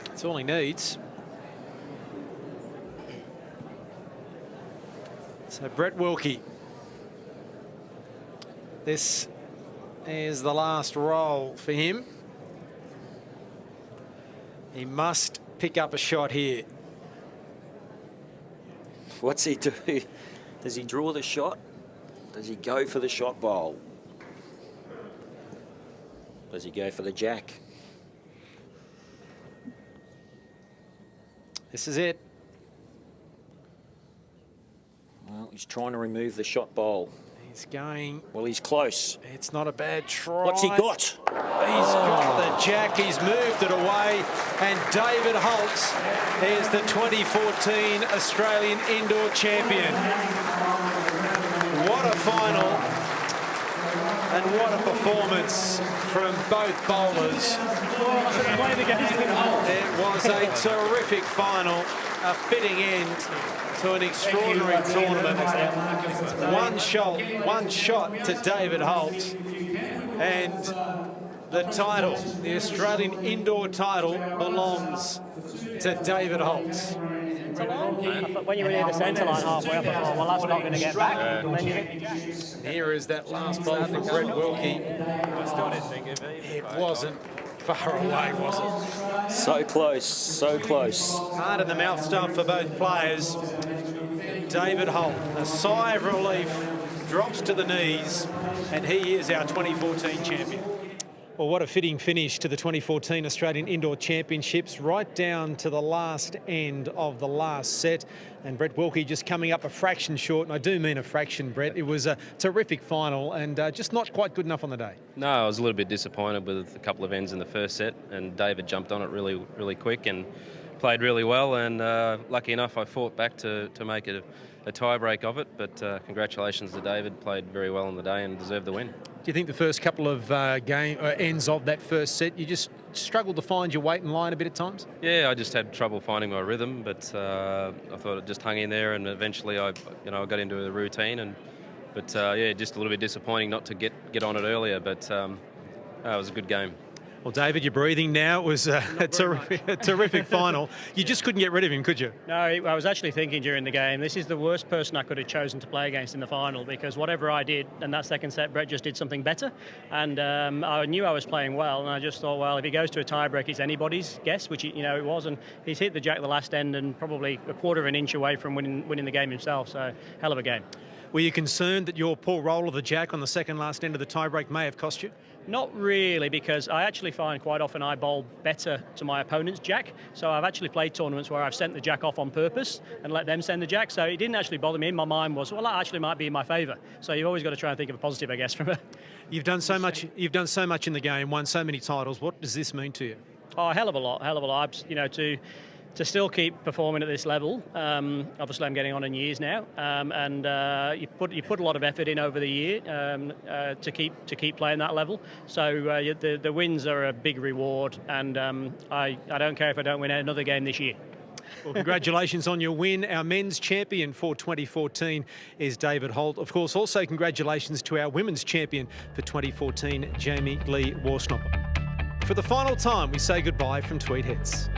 That's all he needs. So Brett Wilky. This is the last roll for him. He must pick up a shot here. What's he do? Does he draw the shot? Does he go for the shot bowl? Does he go for the jack? This is it. Well, he's trying to remove the shot bowl. He's going. Well, he's close. It's not a bad try. What's he got? He's got the jack. He's moved it away. And David Holt is the 2014 Australian Indoor Champion. What a final. And what a performance from both bowlers. It was a terrific final, a fitting end to an extraordinary tournament. One shot to David Holt, and the title, the Australian Indoor title, belongs to David Holt. When you were near the centre line halfway up, I thought, well, that's not going to get back. And then you think, here is that last bowl from Brett Wilky. It wasn't far away, was it? So close, so close. Hard in the mouth stuff for both players. David Holt, a sigh of relief, drops to the knees, and he is our 2014 champion. Well, what a fitting finish to the 2014 Australian Indoor Championships, right down to the last end of the last set. And Brett Wilky just coming up a fraction short, and I do mean a fraction, Brett. It was a terrific final and just not quite good enough on the day. No, I was a little bit disappointed with a couple of ends in the first set, and David jumped on it really, really quick and played really well. And lucky enough, I fought back to make it a tie-break of it. But congratulations to David, played very well on the day and deserved the win. Do you think the first couple of ends of that first set, you just struggled to find your weight and line a bit at times? Yeah, I just had trouble finding my rhythm, but I thought it just hung in there, and eventually I got into the routine. But yeah, just a little bit disappointing not to get on it earlier, but it was a good game. Well, David, you're breathing now. It was a terrific final. You just couldn't get rid of him, could you? No, I was actually thinking during the game, this is the worst person I could have chosen to play against in the final, because whatever I did in that second set, Brett just did something better. And I knew I was playing well, and I just thought, well, if he goes to a tiebreak, it's anybody's guess, which it was. And he's hit the jack the last end and probably a quarter of an inch away from winning the game himself. So, hell of a game. Were you concerned that your poor roll of the jack on the second last end of the tiebreak may have cost you? Not really, because I actually find quite often I bowl better to my opponent's jack. So I've actually played tournaments where I've sent the jack off on purpose and let them send the jack. So it didn't actually bother me. In my mind was, well, that actually might be in my favour. So you've always got to try and think of a positive, I guess, from it. You've done so much. You've done so much in the game, won so many titles. What does this mean to you? Oh, a hell of a lot, hell of a lot. You know, to still keep performing at this level. Obviously, I'm getting on in years now, and you put a lot of effort in over the year to keep playing that level. So the wins are a big reward, and I don't care if I don't win another game this year. Well, congratulations on your win. Our men's champion for 2014 is David Holt. Of course, also congratulations to our women's champion for 2014, 𝘗𝘳𝘰𝘶𝘥𝘭𝘺. For the final time, we say goodbye from Tweed Heads.